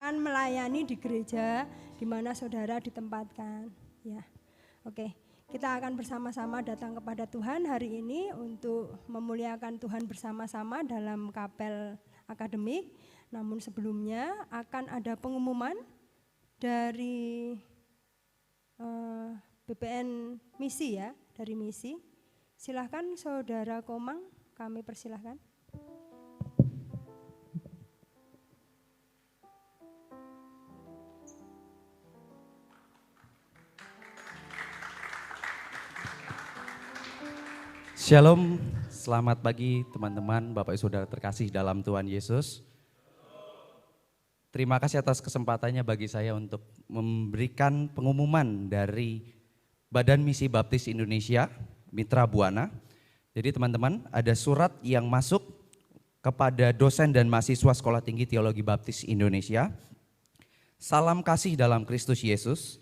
akan melayani di gereja di mana saudara ditempatkan. Ya, oke. Kita akan bersama-sama datang kepada Tuhan hari ini untuk memuliakan Tuhan bersama-sama dalam kapel akademik. Namun sebelumnya akan ada pengumuman dari BPN Misi ya, dari Misi. Silahkan Saudara Komang, kami persilahkan. Shalom, selamat pagi teman-teman, Bapak Ibu Saudara terkasih dalam Tuhan Yesus. Terima kasih atas kesempatannya bagi saya untuk memberikan pengumuman dari Badan Misi Baptis Indonesia, Mitra Buana. Jadi teman-teman, ada surat yang masuk kepada dosen dan mahasiswa Sekolah Tinggi Teologi Baptis Indonesia. Salam kasih dalam Kristus Yesus,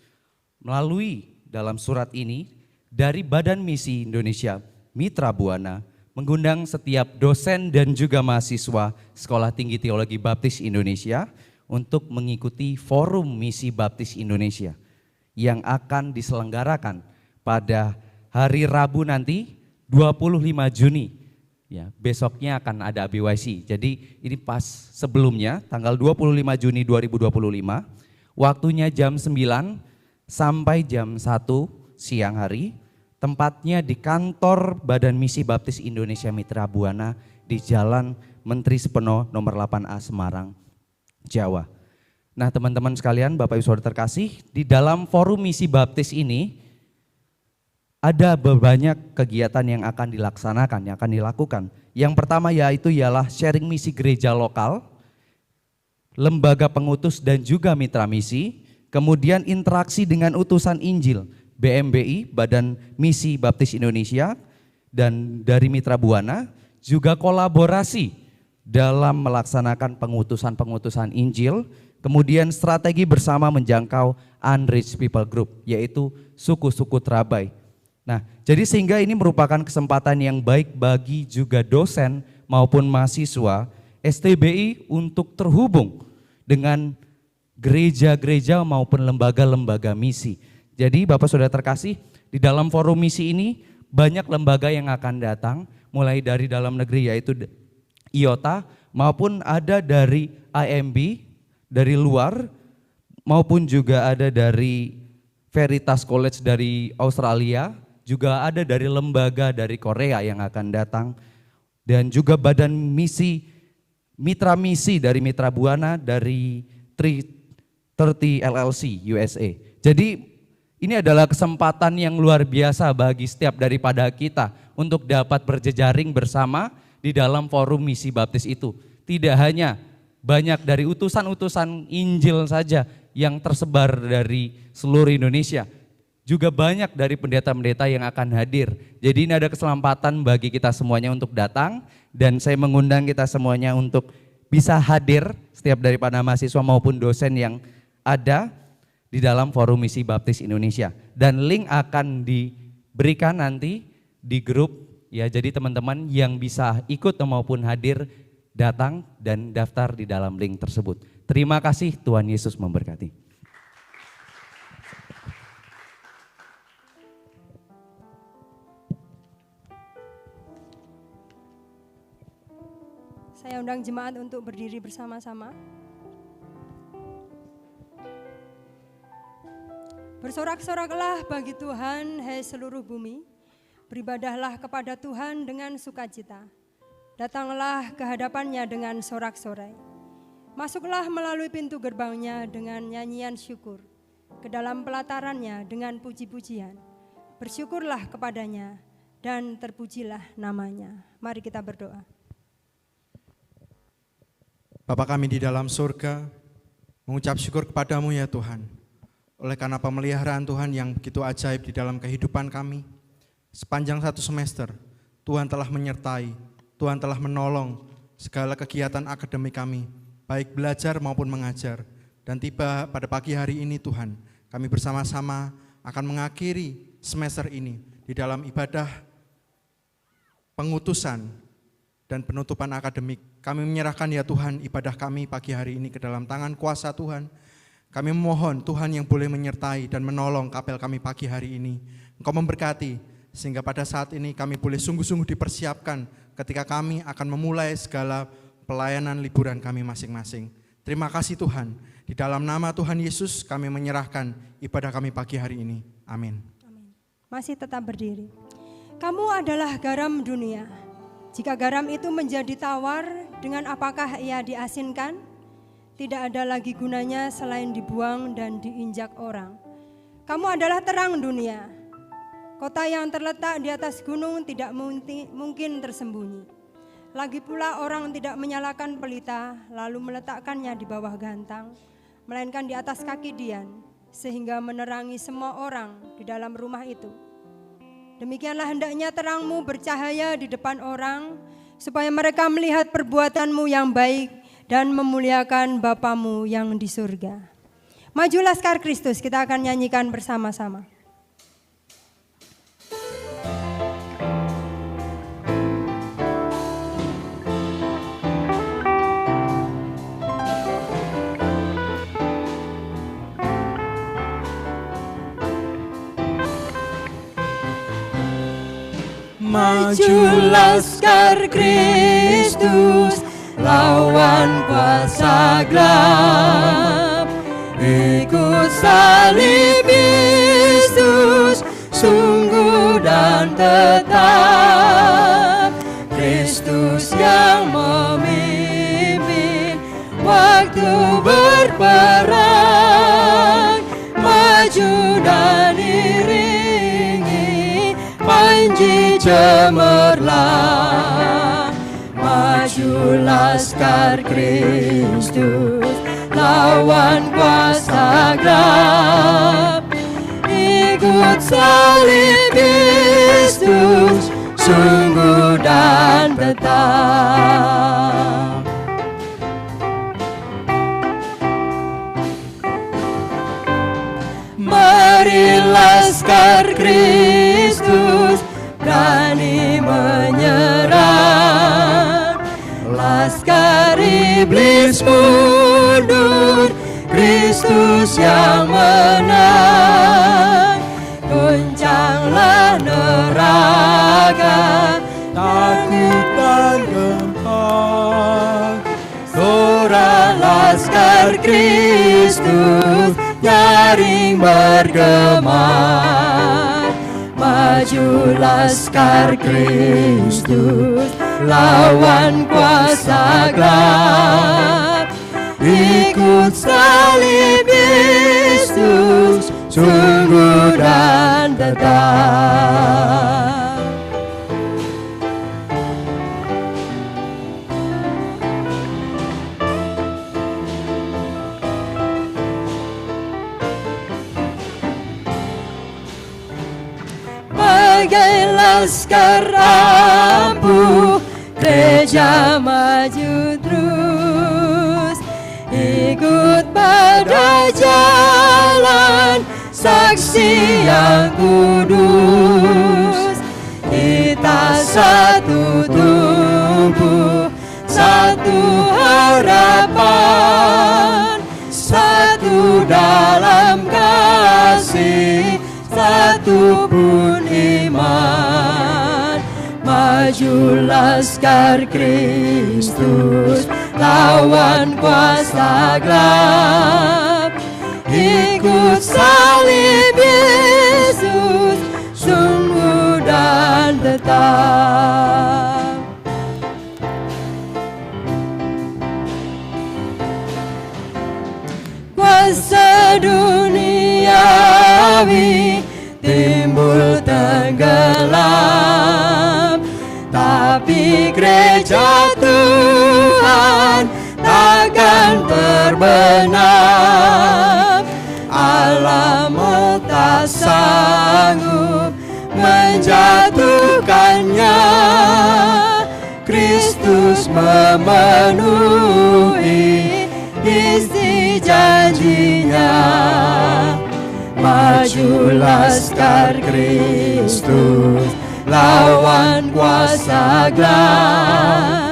melalui dalam surat ini dari Badan Misi Indonesia, Mitra Buana, mengundang setiap dosen dan juga mahasiswa Sekolah Tinggi Teologi Baptis Indonesia untuk mengikuti Forum Misi Baptis Indonesia yang akan diselenggarakan pada hari Rabu nanti 25 Juni. Ya, besoknya akan ada ABYC. Jadi ini pas sebelumnya tanggal 25 Juni 2025, waktunya jam 9 sampai jam 1 siang hari. Tempatnya di kantor Badan Misi Baptis Indonesia Mitra Buana di Jalan Menteri Sepenoh nomor 8A Semarang, Jawa. Nah teman-teman sekalian, Bapak Ibu Saudara terkasih, di dalam Forum Misi Baptis ini ada banyak kegiatan yang akan dilaksanakan, yang akan dilakukan. Yang pertama yaitu ialah sharing misi gereja lokal, lembaga pengutus dan juga mitra misi, kemudian interaksi dengan utusan Injil, BMBI, Badan Misi Baptis Indonesia, dan dari Mitra Buana, juga kolaborasi dalam melaksanakan pengutusan-pengutusan Injil, kemudian strategi bersama menjangkau unreached people group, yaitu suku-suku terabai. Nah, jadi sehingga ini merupakan kesempatan yang baik bagi juga dosen maupun mahasiswa STBI untuk terhubung dengan gereja-gereja maupun lembaga-lembaga misi. Jadi Bapak Saudara terkasih, di dalam forum misi ini banyak lembaga yang akan datang, mulai dari dalam negeri yaitu IOTA, maupun ada dari IMB, dari luar, maupun juga ada dari Veritas College dari Australia, juga ada dari lembaga dari Korea yang akan datang, dan juga badan misi, mitra misi dari Mitra Buana dari 330 LLC USA. Jadi ini adalah kesempatan yang luar biasa bagi setiap daripada kita untuk dapat berjejaring bersama di dalam forum misi baptis itu. Tidak hanya banyak dari utusan-utusan Injil saja yang tersebar dari seluruh Indonesia, juga banyak dari pendeta-pendeta yang akan hadir. Jadi ini ada kesempatan bagi kita semuanya untuk datang, dan saya mengundang kita semuanya untuk bisa hadir, setiap daripada mahasiswa maupun dosen yang ada di dalam Forum Misi Baptis Indonesia, dan link akan diberikan nanti di grup ya. Jadi teman-teman yang bisa ikut maupun hadir datang dan daftar di dalam link tersebut. Terima kasih, Tuhan Yesus memberkati. Saya undang jemaat untuk berdiri bersama-sama. Bersorak-soraklah bagi Tuhan, hai seluruh bumi. Beribadahlah kepada Tuhan dengan sukacita. Datanglah ke hadapannya dengan sorak-sorai. Masuklah melalui pintu gerbangnya dengan nyanyian syukur. Ke dalam pelatarannya dengan puji-pujian. Bersyukurlah kepadanya dan terpujilah namanya. Mari kita berdoa. Bapa kami di dalam surga, mengucap syukur kepadamu ya Tuhan. Oleh karena pemeliharaan Tuhan yang begitu ajaib di dalam kehidupan kami, sepanjang satu semester, Tuhan telah menyertai, Tuhan telah menolong segala kegiatan akademik kami, baik belajar maupun mengajar. Dan tiba pada pagi hari ini Tuhan, kami bersama-sama akan mengakhiri semester ini di dalam ibadah pengutusan dan penutupan akademik. Kami menyerahkan ya Tuhan ibadah kami pagi hari ini ke dalam tangan kuasa Tuhan. Kami memohon Tuhan yang boleh menyertai dan menolong kapel kami pagi hari ini. Engkau memberkati sehingga pada saat ini kami boleh sungguh-sungguh dipersiapkan ketika kami akan memulai segala pelayanan liburan kami masing-masing. Terima kasih Tuhan. Di dalam nama Tuhan Yesus kami menyerahkan ibadah kami pagi hari ini. Amin. Masih tetap berdiri. Kamu adalah garam dunia. Jika garam itu menjadi tawar, dengan apakah ia diasinkan? Tidak ada lagi gunanya selain dibuang dan diinjak orang. Kamu adalah terang dunia. Kota yang terletak di atas gunung tidak mungkin tersembunyi. Lagi pula orang tidak menyalakan pelita lalu meletakkannya di bawah gantang, melainkan di atas kaki dian, sehingga menerangi semua orang di dalam rumah itu. Demikianlah hendaknya terangmu bercahaya di depan orang, supaya mereka melihat perbuatanmu yang baik dan memuliakan Bapamu yang di surga. Maju Laskar Kristus, kita akan nyanyikan bersama-sama. Maju Laskar Kristus, lawan kuasa gelap. Ikut salib Yesus, sungguh dan tetap. Kristus yang memimpin waktu berperang. Maju dan iringi panji cemerlang. Maju Laskar Kristus, lawan kuasa gelap. Ikut salib Kristus, sungguh dan tetap. Mari Laskar Kristus, berani menyerang. Laskar iblis mundur, Kristus yang menang. Goncanglah neraka, takut dan gempar. Suara Laskar Kristus, nyaring bergema. Maju Laskar Kristus, lawan kuasa gelap. Ikut salib Yesus, sungguh dan tetap. Bagai laskar ampuh, gereja maju terus. Ikut pada jalan saksi yang kudus. Kita satu tubuh, satu harapan, satu dalam kasih, satu pun iman. Maju Laskar Kristus, lawan kuasa gelap. Ikut salib Yesus, sungguh dan tetap. Kuasa duniawi timbul tenggelam, tapi gereja Tuhan takkan terbenam. Alam tak sanggup menjatuhkannya. Kristus memenuhi isi janjinya. Maju Laskar Kristus, lawan kuasa gelap.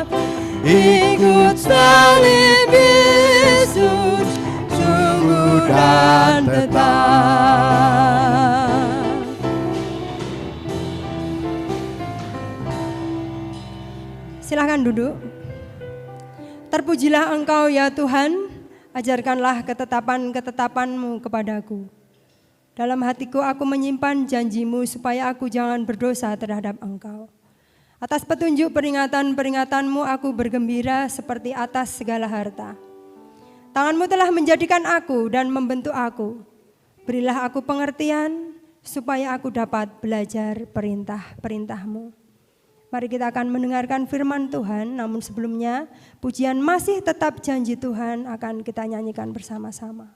ikut salib Yesus sungguh dan tetap. Silahkan duduk. Terpujilah Engkau ya Tuhan, ajarkanlah ketetapan-ketetapan-Mu kepadaku. Dalam hatiku aku menyimpan janji-Mu supaya aku jangan berdosa terhadap Engkau. Atas petunjuk peringatan-peringatan-Mu aku bergembira seperti atas segala harta. Tangan-Mu telah menjadikan aku dan membentuk aku. Berilah aku pengertian supaya aku dapat belajar perintah-perintah-Mu. Mari kita akan mendengarkan firman Tuhan, namun sebelumnya pujian masih tetap janji Tuhan akan kita nyanyikan bersama-sama.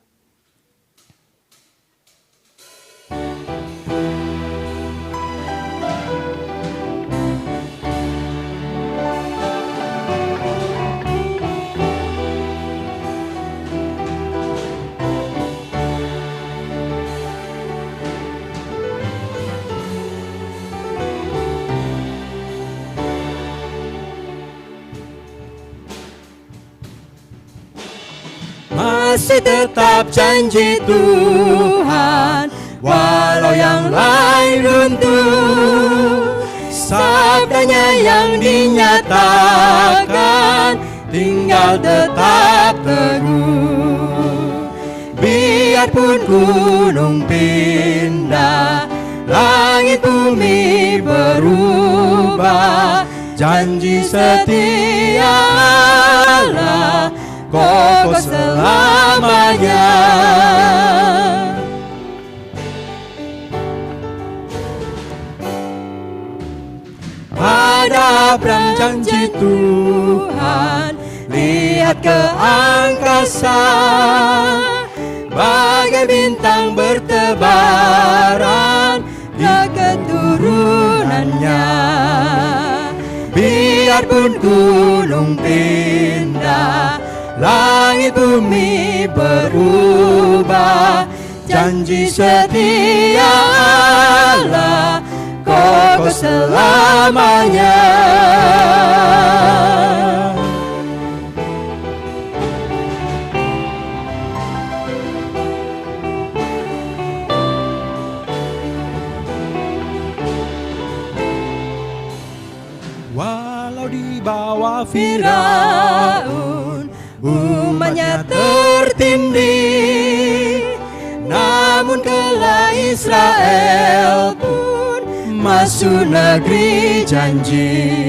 Masih tetap janji Tuhan, walau yang lain runtuh. Sabdanya yang dinyatakan tinggal tetap teguh. Biarpun gunung pindah, langit bumi berubah, janji setia Allah kokoh selamanya. Pada Abraham janji Tuhan, lihat ke angkasa, bagai bintang bertebaran ke keturunannya. Biarpun gunung pindah, langit bumi berubah, janji setia Allah kokoh selamanya. Walau di bawah Firaun umatnya tertindih, namun kelak Israel pun masuk negeri janji.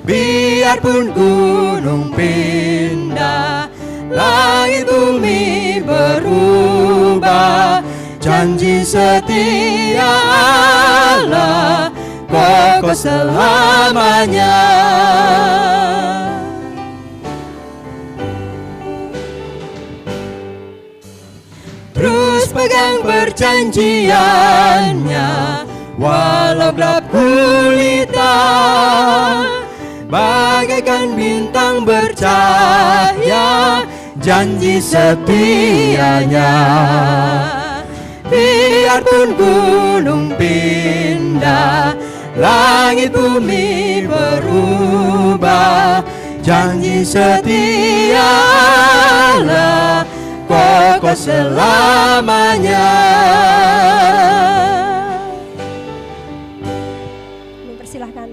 Biarpun gunung pindah, langit bumi berubah, janji setia Allah kokoh selamanya. Terus pegang perjanjiannya, walau gelap gulita, bagaikan bintang bercahaya, janji setianya. Biarpun gunung pindah, langit bumi berubah, janji setia Allah kokoh selamanya. Persilahkan.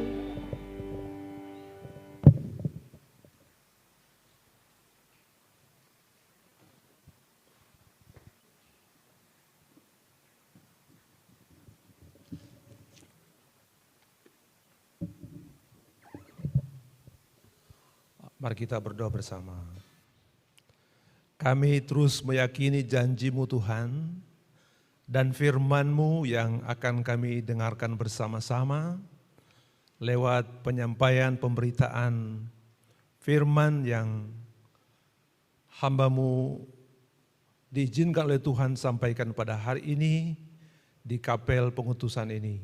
Mari kita berdoa bersama. Kami terus meyakini janji-Mu Tuhan dan firman-Mu yang akan kami dengarkan bersama-sama lewat penyampaian pemberitaan firman yang hamba-Mu diizinkan oleh Tuhan sampaikan pada hari ini di kapel pengutusan ini.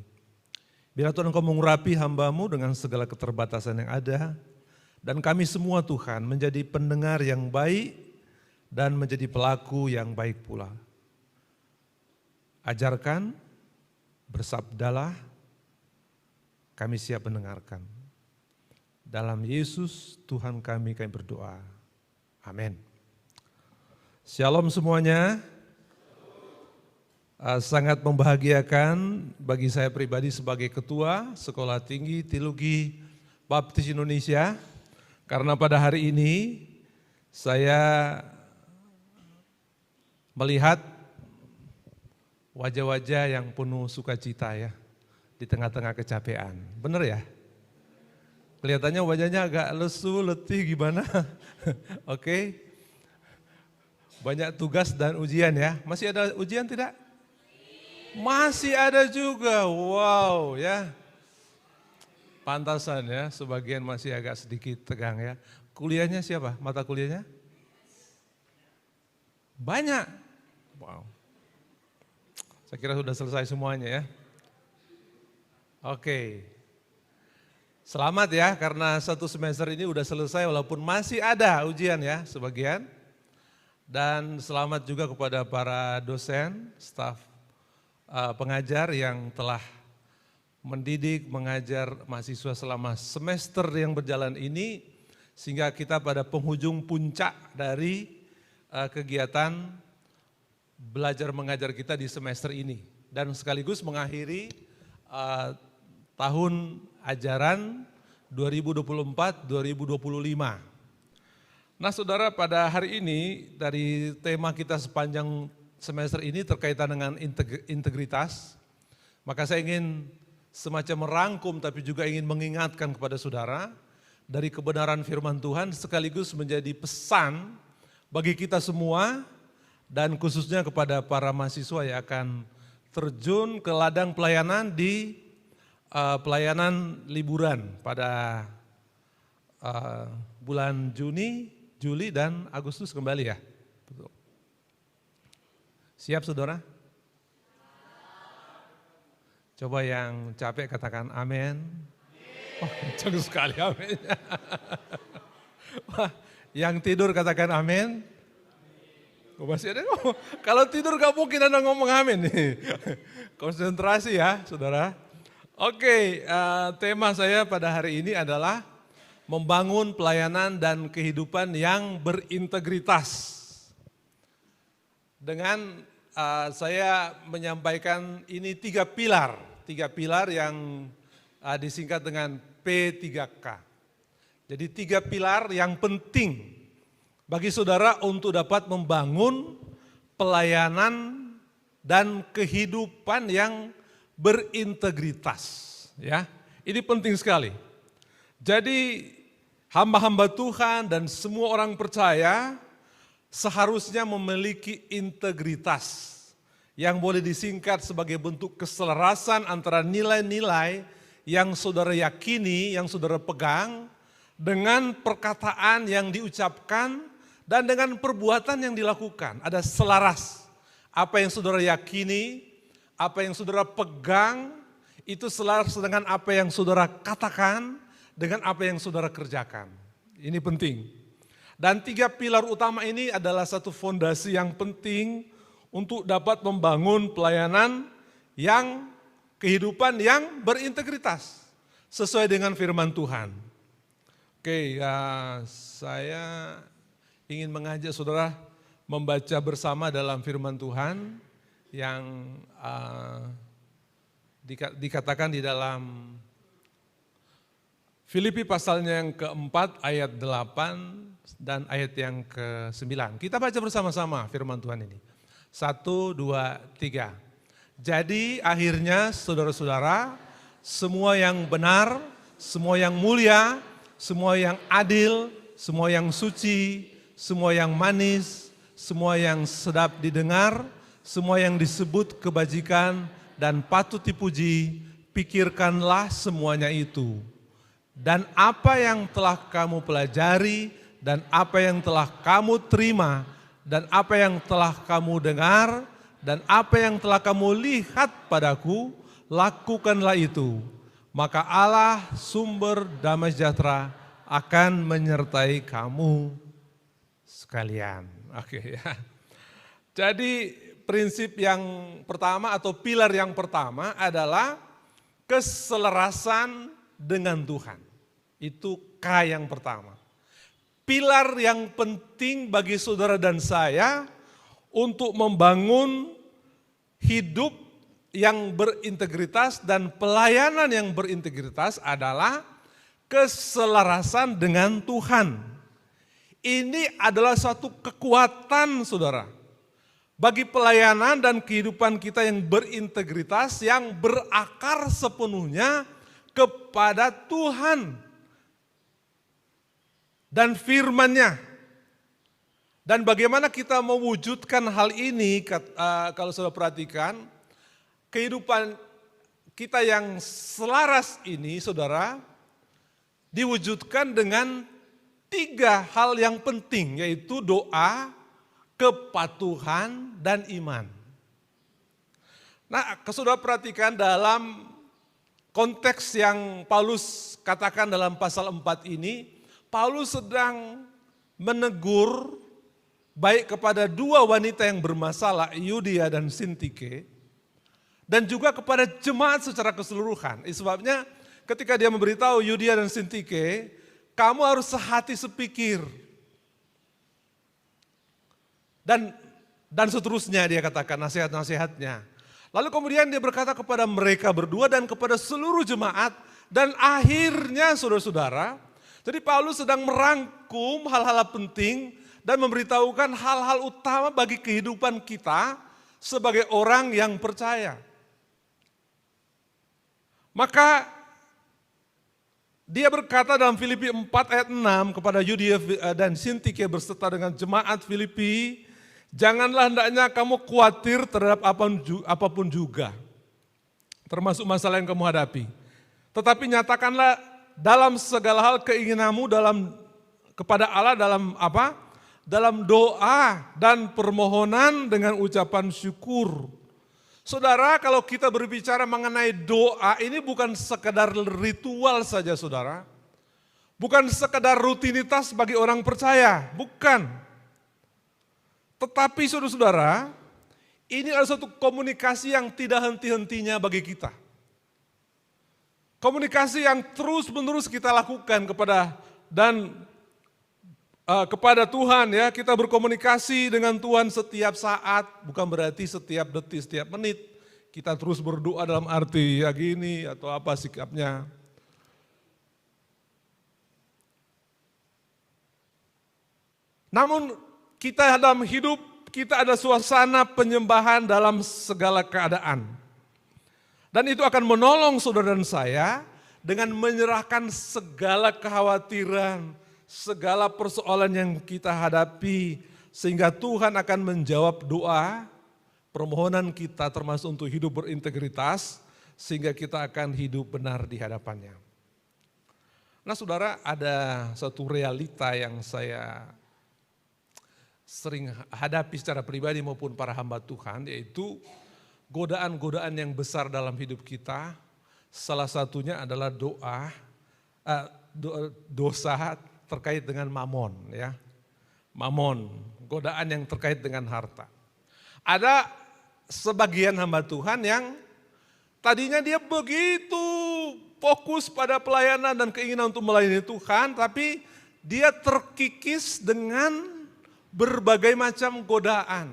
Biar Tuhan Engkau mengurapi hamba-Mu dengan segala keterbatasan yang ada, dan kami semua Tuhan menjadi pendengar yang baik dan menjadi pelaku yang baik pula. Ajarkan, bersabdalah, kami siap mendengarkan. Dalam Yesus Tuhan kami berdoa. Amin. Shalom semuanya. Sangat membahagiakan bagi saya pribadi sebagai Ketua Sekolah Tinggi Teologi Baptis Indonesia, karena pada hari ini saya melihat wajah-wajah yang penuh sukacita ya, di tengah-tengah kecapean. Benar ya? Kelihatannya wajahnya agak lesu, letih gimana? Oke. Banyak tugas dan ujian ya. Masih ada ujian tidak? Masih ada juga. Wow ya. Pantasan ya, sebagian masih agak sedikit tegang ya. Kuliahnya siapa? Mata kuliahnya? Banyak. Wow. Saya kira sudah selesai semuanya ya. Oke. Selamat ya, karena satu semester ini udah selesai walaupun masih ada ujian ya sebagian. Dan selamat juga kepada para dosen, staf pengajar yang telah mendidik, mengajar mahasiswa selama semester yang berjalan ini, sehingga kita pada penghujung puncak dari kegiatan belajar mengajar kita di semester ini. Dan sekaligus mengakhiri tahun ajaran 2024-2025. Nah saudara, pada hari ini dari tema kita sepanjang semester ini terkaitan dengan integritas, maka saya ingin semacam merangkum tapi juga ingin mengingatkan kepada saudara dari kebenaran firman Tuhan sekaligus menjadi pesan bagi kita semua dan khususnya kepada para mahasiswa yang akan terjun ke ladang pelayanan di pelayanan liburan pada bulan Juni, Juli dan Agustus kembali ya. Betul. Siap saudara? Coba yang capek katakan amin. Oh, kencang sekali amin. Wah, yang tidur katakan amin. Oh, masih ada. Oh, kalau tidur gak mungkin ada ngomong amin nih. Konsentrasi ya saudara. Oke, tema saya pada hari ini adalah membangun pelayanan dan kehidupan yang berintegritas. Dengan saya menyampaikan ini tiga pilar yang disingkat dengan P3K. Jadi tiga pilar yang penting bagi saudara untuk dapat membangun pelayanan dan kehidupan yang berintegritas. Ya, ini penting sekali. Jadi hamba-hamba Tuhan dan semua orang percaya seharusnya memiliki integritas yang boleh disingkat sebagai bentuk keselarasan antara nilai-nilai yang saudara yakini, yang saudara pegang dengan perkataan yang diucapkan dan dengan perbuatan yang dilakukan. Ada selaras. Apa yang saudara yakini, apa yang saudara pegang, itu selaras dengan apa yang saudara katakan, dengan apa yang saudara kerjakan. Ini penting. Dan tiga pilar utama ini adalah satu fondasi yang penting untuk dapat membangun pelayanan yang kehidupan yang berintegritas sesuai dengan firman Tuhan. Oke, saya ingin mengajak saudara membaca bersama dalam firman Tuhan yang dikatakan di dalam Filipi pasalnya yang keempat ayat 8 dan ayat yang ke-9. Kita baca bersama-sama firman Tuhan ini. 1, 2, 3. Jadi akhirnya saudara-saudara, semua yang benar, semua yang mulia, semua yang adil, semua yang suci, semua yang manis, semua yang sedap didengar, semua yang disebut kebajikan dan patut dipuji, pikirkanlah semuanya itu. Dan apa yang telah kamu pelajari, dan apa yang telah kamu terima, dan apa yang telah kamu dengar, dan apa yang telah kamu lihat padaku, lakukanlah itu. Maka Allah sumber damai sejahtera akan menyertai kamu sekalian. Oke ya. Jadi prinsip yang pertama atau pilar yang pertama adalah keselarasan dengan Tuhan. Itu K yang pertama. Pilar yang penting bagi saudara dan saya untuk membangun hidup yang berintegritas dan pelayanan yang berintegritas adalah keselarasan dengan Tuhan. Ini adalah suatu kekuatan saudara. Bagi pelayanan dan kehidupan kita yang berintegritas, yang berakar sepenuhnya kepada Tuhan dan firman-Nya. Dan bagaimana kita mewujudkan hal ini, kalau saudara perhatikan, kehidupan kita yang selaras ini saudara, diwujudkan dengan 3 hal yang penting, yaitu doa, kepatuhan, dan iman. Nah, saudara perhatikan dalam konteks yang Paulus katakan dalam pasal 4 ini, Paulus sedang menegur baik kepada 2 wanita yang bermasalah, Yudia dan Sintike, dan juga kepada jemaat secara keseluruhan. Sebabnya ketika dia memberitahu Yudia dan Sintike, kamu harus sehati sepikir. Dan seterusnya dia katakan nasihat-nasihatnya. Lalu kemudian dia berkata kepada mereka berdua dan kepada seluruh jemaat. Dan akhirnya saudara-saudara, jadi Paulus sedang merangkum hal-hal penting dan memberitahukan hal-hal utama bagi kehidupan kita sebagai orang yang percaya. Maka dia berkata dalam Filipi 4 ayat 6 kepada Yudia dan Sintike berserta dengan jemaat Filipi, janganlah hendaknya kamu khawatir terhadap apapun juga, termasuk masalah yang kamu hadapi. Tetapi nyatakanlah dalam segala hal keinginanmu kepada Allah dalam apa? Dalam doa dan permohonan dengan ucapan syukur. Saudara, kalau kita berbicara mengenai doa, ini bukan sekedar ritual saja saudara. Bukan sekedar rutinitas bagi orang percaya, bukan. Tetapi saudara-saudara, ini adalah suatu komunikasi yang tidak henti-hentinya bagi kita. Komunikasi yang terus-menerus kita lakukan kepada Tuhan ya, kita berkomunikasi dengan Tuhan setiap saat, bukan berarti setiap detik, setiap menit. Kita terus berdoa dalam arti ya gini atau apa sikapnya. Namun kita dalam hidup, kita ada suasana penyembahan dalam segala keadaan. Dan itu akan menolong saudara dan saya dengan menyerahkan segala kekhawatiran, segala persoalan yang kita hadapi, sehingga Tuhan akan menjawab doa, permohonan kita termasuk untuk hidup berintegritas, sehingga kita akan hidup benar di hadapannya. Nah saudara, ada satu realita yang saya sering hadapi secara pribadi maupun para hamba Tuhan, yaitu godaan-godaan yang besar dalam hidup kita. Salah satunya adalah dosa terkait dengan mamon, ya. Mamon, godaan yang terkait dengan harta. Ada sebagian hamba Tuhan yang tadinya dia begitu fokus pada pelayanan dan keinginan untuk melayani Tuhan, tapi dia terkikis dengan berbagai macam godaan.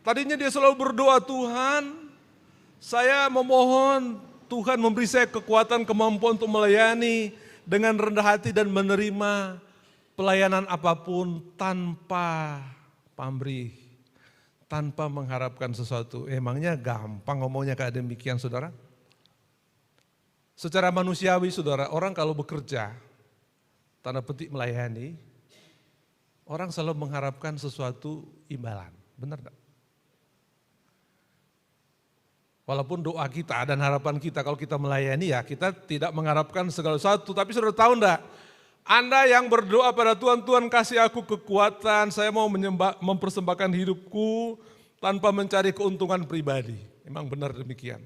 Tadinya dia selalu berdoa, Tuhan, saya memohon Tuhan memberi saya kekuatan, kemampuan untuk melayani dengan rendah hati dan menerima pelayanan apapun tanpa pamrih, tanpa mengharapkan sesuatu. Emangnya gampang ngomongnya kayak demikian saudara? Secara manusiawi saudara, orang kalau bekerja, tanda petik melayani, orang selalu mengharapkan sesuatu imbalan, benar enggak? Walaupun doa kita dan harapan kita kalau kita melayani ya kita tidak mengharapkan segala sesuatu. Tapi saudara tahu enggak, Anda yang berdoa pada Tuhan, Tuhan kasih aku kekuatan, saya mau mempersembahkan hidupku tanpa mencari keuntungan pribadi. Memang benar demikian.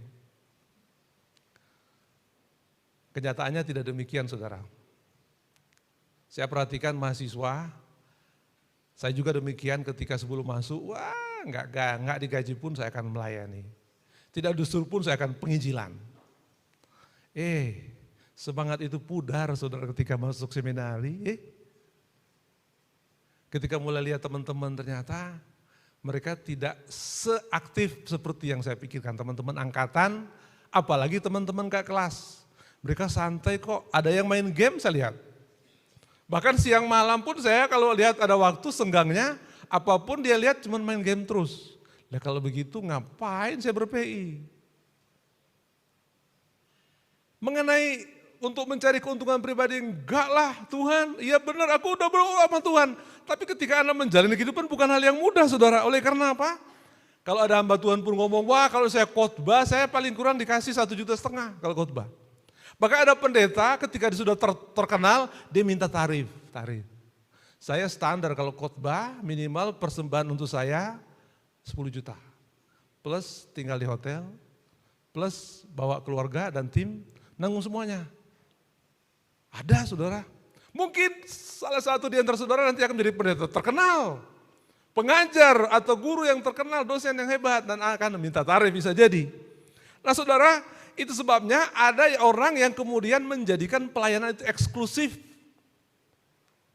Kenyataannya tidak demikian saudara. Saya perhatikan mahasiswa, saya juga demikian ketika sebelum masuk, wah enggak digaji pun saya akan melayani. Tidak disuruh pun saya akan penginjilan. Semangat itu pudar saudara ketika masuk seminari. Ketika mulai lihat teman-teman ternyata mereka tidak seaktif seperti yang saya pikirkan. Teman-teman angkatan, apalagi teman-teman kakak kelas. Mereka santai kok, ada yang main game saya lihat. Bahkan siang malam pun saya kalau lihat ada waktu senggangnya, apapun dia lihat cuma main game terus. Nah kalau begitu ngapain saya ber-PI? Mengenai untuk mencari keuntungan pribadi, enggak lah Tuhan, iya benar aku udah berdoa sama Tuhan. Tapi ketika Anda menjalani kehidupan bukan hal yang mudah saudara, oleh karena apa? Kalau ada hamba Tuhan pun ngomong, wah kalau saya khotbah saya paling kurang dikasih 1,5 juta kalau khotbah. Bahkan ada pendeta ketika dia sudah terkenal, dia minta tarif. Saya standar kalau khotbah minimal persembahan untuk saya 10 juta. Plus tinggal di hotel, plus bawa keluarga dan tim, nanggung semuanya. Ada saudara. Mungkin salah satu di antara saudara nanti akan menjadi pendeta terkenal. Pengajar atau guru yang terkenal, dosen yang hebat dan akan minta tarif bisa jadi. Nah saudara, itu sebabnya ada orang yang kemudian menjadikan pelayanan itu eksklusif.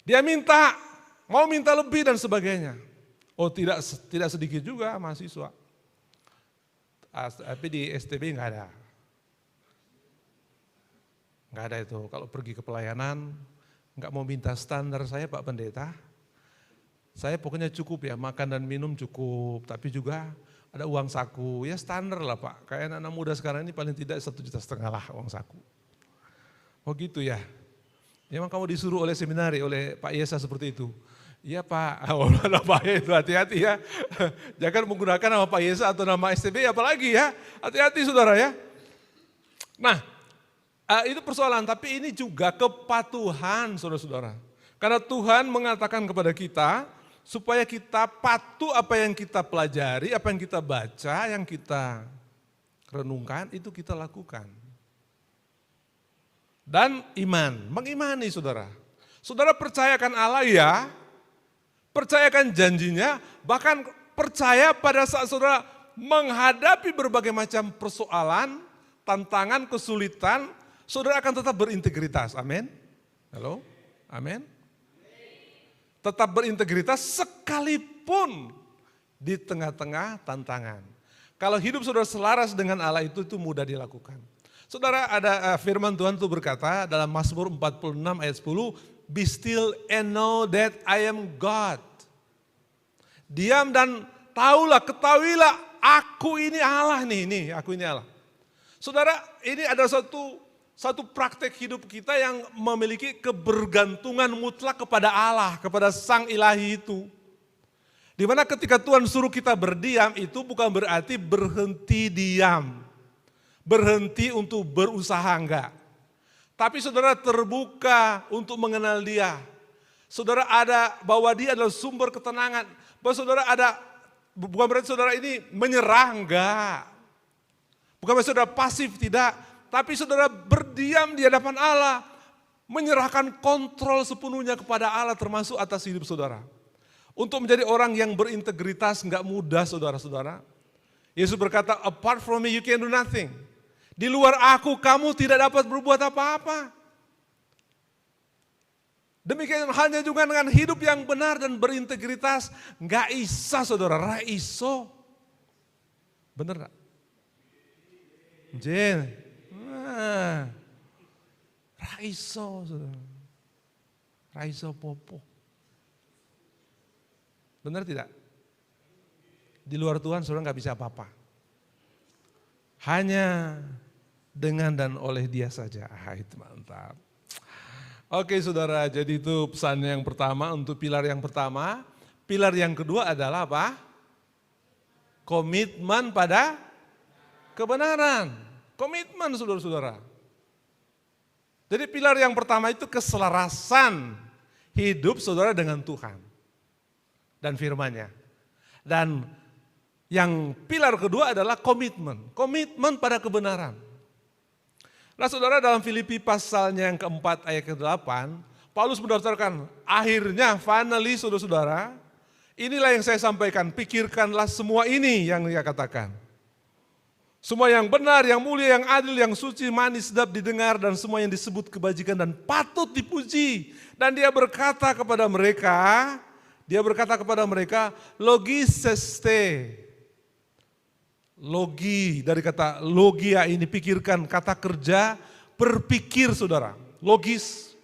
Dia mau minta lebih dan sebagainya. Oh tidak sedikit juga mahasiswa. Tapi di STB enggak ada. Enggak ada itu, kalau pergi ke pelayanan, enggak mau minta standar saya Pak Pendeta, saya pokoknya cukup ya, makan dan minum cukup, tapi juga ada uang saku, ya standar lah Pak, kayak anak-anak muda sekarang ini paling tidak 1,5 juta lah uang saku. Oh gitu ya, memang kamu disuruh oleh seminari, oleh Pak Yesa seperti itu. Iya Pak, ada Pak Yesa, hati-hati ya, jangan menggunakan nama Pak Yesa atau nama STB apalagi ya, hati-hati saudara ya. Nah, itu persoalan, tapi ini juga kepatuhan saudara-saudara. Karena Tuhan mengatakan kepada kita, supaya kita patuh apa yang kita pelajari, apa yang kita baca, yang kita renungkan, itu kita lakukan. Dan mengimani saudara. Saudara percayakan Allah ya, percayakan janjinya, bahkan percaya pada saat saudara menghadapi berbagai macam persoalan, tantangan, kesulitan, saudara akan tetap berintegritas, amin. Halo, amin. Tetap berintegritas sekalipun di tengah-tengah tantangan. Kalau hidup saudara selaras dengan Allah itu mudah dilakukan. Saudara ada firman Tuhan itu berkata dalam Mazmur 46 ayat 10, be still and know that I am God. Diam dan ketahuilah aku ini Allah nih, aku ini Allah. Saudara ini ada satu praktek hidup kita yang memiliki kebergantungan mutlak kepada Allah, kepada Sang Ilahi itu. Dimana ketika Tuhan suruh kita berdiam itu bukan berarti berhenti diam. Berhenti untuk berusaha enggak. Tapi saudara terbuka untuk mengenal Dia. Saudara ada bahwa Dia adalah sumber ketenangan. Bahwa saudara bukan berarti saudara ini menyerah enggak. Bukan berarti saudara pasif tidak. Tapi saudara berdiam di hadapan Allah, menyerahkan kontrol sepenuhnya kepada Allah termasuk atas hidup saudara. Untuk menjadi orang yang berintegritas enggak mudah saudara-saudara. Yesus berkata, apart from me you can do nothing. Di luar aku kamu tidak dapat berbuat apa-apa. Demikian halnya juga dengan hidup yang benar dan berintegritas. Enggak bisa saudara, raiso. Bener enggak? Jen. Raiso, saudara. Raiso popo. Benar tidak? Di luar Tuhan saudara nggak bisa apa-apa. Hanya dengan dan oleh Dia saja. Itu mantap. Oke saudara, jadi itu pesan yang pertama untuk pilar yang pertama. Pilar yang kedua adalah apa? Komitmen pada kebenaran. Komitmen saudara-saudara. Jadi pilar yang pertama itu keselarasan hidup saudara dengan Tuhan dan firman-Nya. Dan yang pilar kedua adalah komitmen pada kebenaran. Nah saudara dalam Filipi pasalnya yang keempat ayat ke-8, Paulus mendaftarkan akhirnya finally saudara-saudara, inilah yang saya sampaikan, pikirkanlah semua ini yang dia katakan. Semua yang benar, yang mulia, yang adil, yang suci, manis, sedap didengar, dan semua yang disebut kebajikan dan patut dipuji. Dan dia berkata kepada mereka, logiseste. Logi, dari kata logia ini pikirkan, kata kerja, berpikir saudara, logis.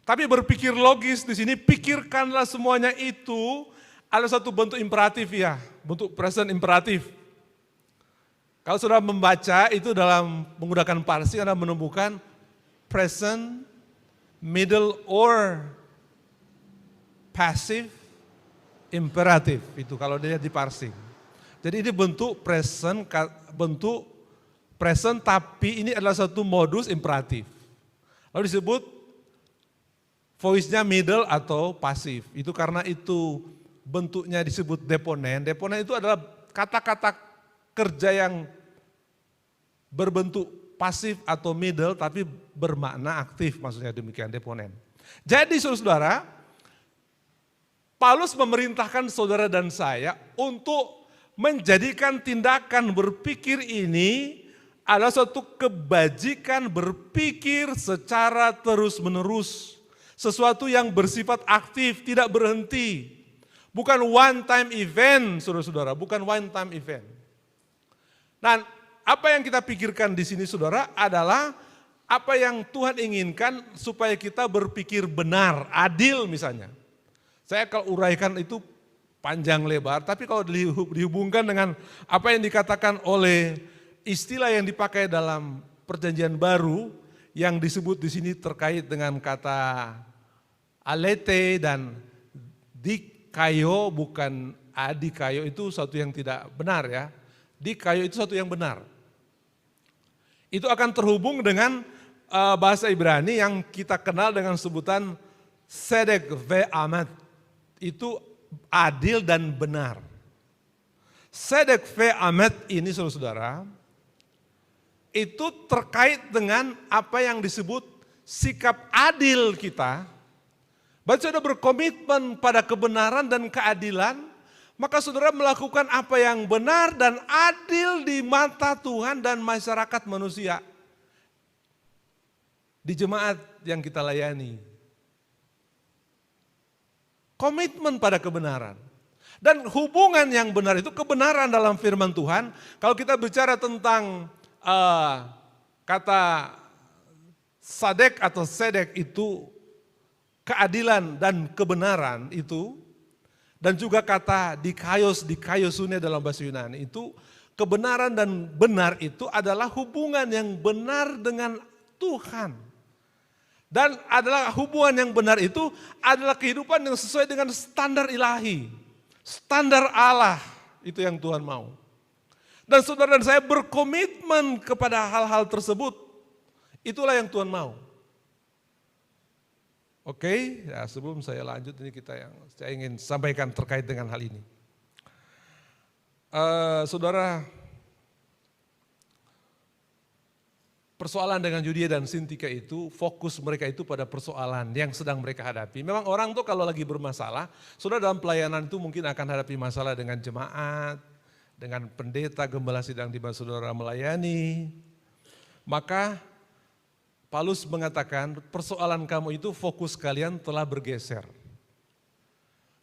Tapi berpikir logis di sini, pikirkanlah semuanya itu ada satu bentuk imperatif ya, bentuk present imperatif. Kalau saudara membaca itu dalam menggunakan Parsi, Anda menemukan present, middle, or passive, imperatif. Itu kalau dilihat di Parsi. Jadi ini bentuk present tapi ini adalah satu modus imperatif. Lalu disebut voice-nya middle atau pasif. Itu karena itu bentuknya disebut deponen. Deponen itu adalah kata-kata kerja yang berbentuk pasif atau middle tapi bermakna aktif, maksudnya demikian deponen. Jadi saudara, Paulus memerintahkan saudara dan saya untuk menjadikan tindakan berpikir ini adalah suatu kebajikan berpikir secara terus-menerus. Sesuatu yang bersifat aktif, tidak berhenti. Bukan one time event, saudara-saudara, bukan one time event. Dan apa yang kita pikirkan di sini saudara adalah apa yang Tuhan inginkan supaya kita berpikir benar, adil misalnya. Saya kalau uraikan itu panjang lebar, tapi kalau dihubungkan dengan apa yang dikatakan oleh istilah yang dipakai dalam Perjanjian Baru yang disebut di sini terkait dengan kata alete dan dikayo, bukan adikayo, itu satu yang tidak benar ya. Dikayo itu satu yang benar. Itu akan terhubung dengan bahasa Ibrani yang kita kenal dengan sebutan sedek ve'amat. Itu adil dan benar. Sedek ve'amat ini saudara-saudara, itu terkait dengan apa yang disebut sikap adil kita. Berarti saudara berkomitmen pada kebenaran dan keadilan, maka saudara melakukan apa yang benar dan adil di mata Tuhan dan masyarakat manusia. Di jemaat yang kita layani. Komitmen pada kebenaran. Dan hubungan yang benar itu kebenaran dalam firman Tuhan. Kalau kita bicara tentang kata sadek atau sedek itu keadilan dan kebenaran itu. Dan juga kata dikayosune dalam bahasa Yunani itu kebenaran dan benar itu adalah hubungan yang benar dengan Tuhan. Dan adalah hubungan yang benar itu adalah kehidupan yang sesuai dengan standar ilahi. Standar Allah, itu yang Tuhan mau. Dan saudara dan saya berkomitmen kepada hal-hal tersebut. Itulah yang Tuhan mau. Oke, ya sebelum saya lanjut ini saya ingin sampaikan terkait dengan hal ini. Saudara, persoalan dengan Yudia dan Sintika itu, fokus mereka itu pada persoalan yang sedang mereka hadapi. Memang orang tuh kalau lagi bermasalah, saudara dalam pelayanan itu mungkin akan hadapi masalah dengan jemaat, dengan pendeta, gembala sidang di mana saudara melayani. Maka Paulus mengatakan persoalan kamu itu fokus kalian telah bergeser.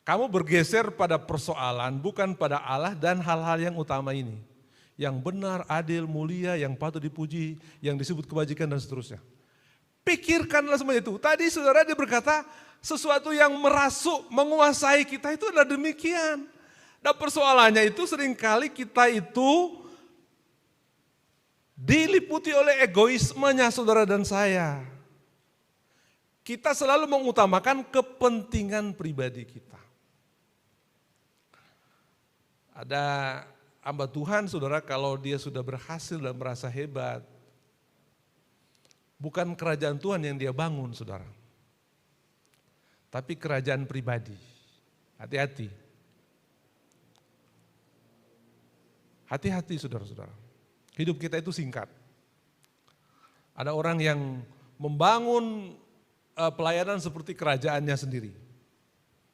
Kamu bergeser pada persoalan bukan pada Allah dan hal-hal yang utama ini. Yang benar, adil, mulia, yang patut dipuji, yang disebut kebajikan dan seterusnya. Pikirkanlah semuanya itu. Tadi saudara dia berkata sesuatu yang merasuk, menguasai kita itu adalah demikian. Dan persoalannya itu seringkali kita itu diliputi oleh egoismenya saudara dan saya. Kita selalu mengutamakan kepentingan pribadi kita. Ada hamba Tuhan saudara kalau dia sudah berhasil dan merasa hebat. Bukan kerajaan Tuhan yang dia bangun saudara. Tapi kerajaan pribadi. Hati-hati. Hati-hati saudara-saudara. Hidup kita itu singkat. Ada orang yang membangun pelayanan seperti kerajaannya sendiri.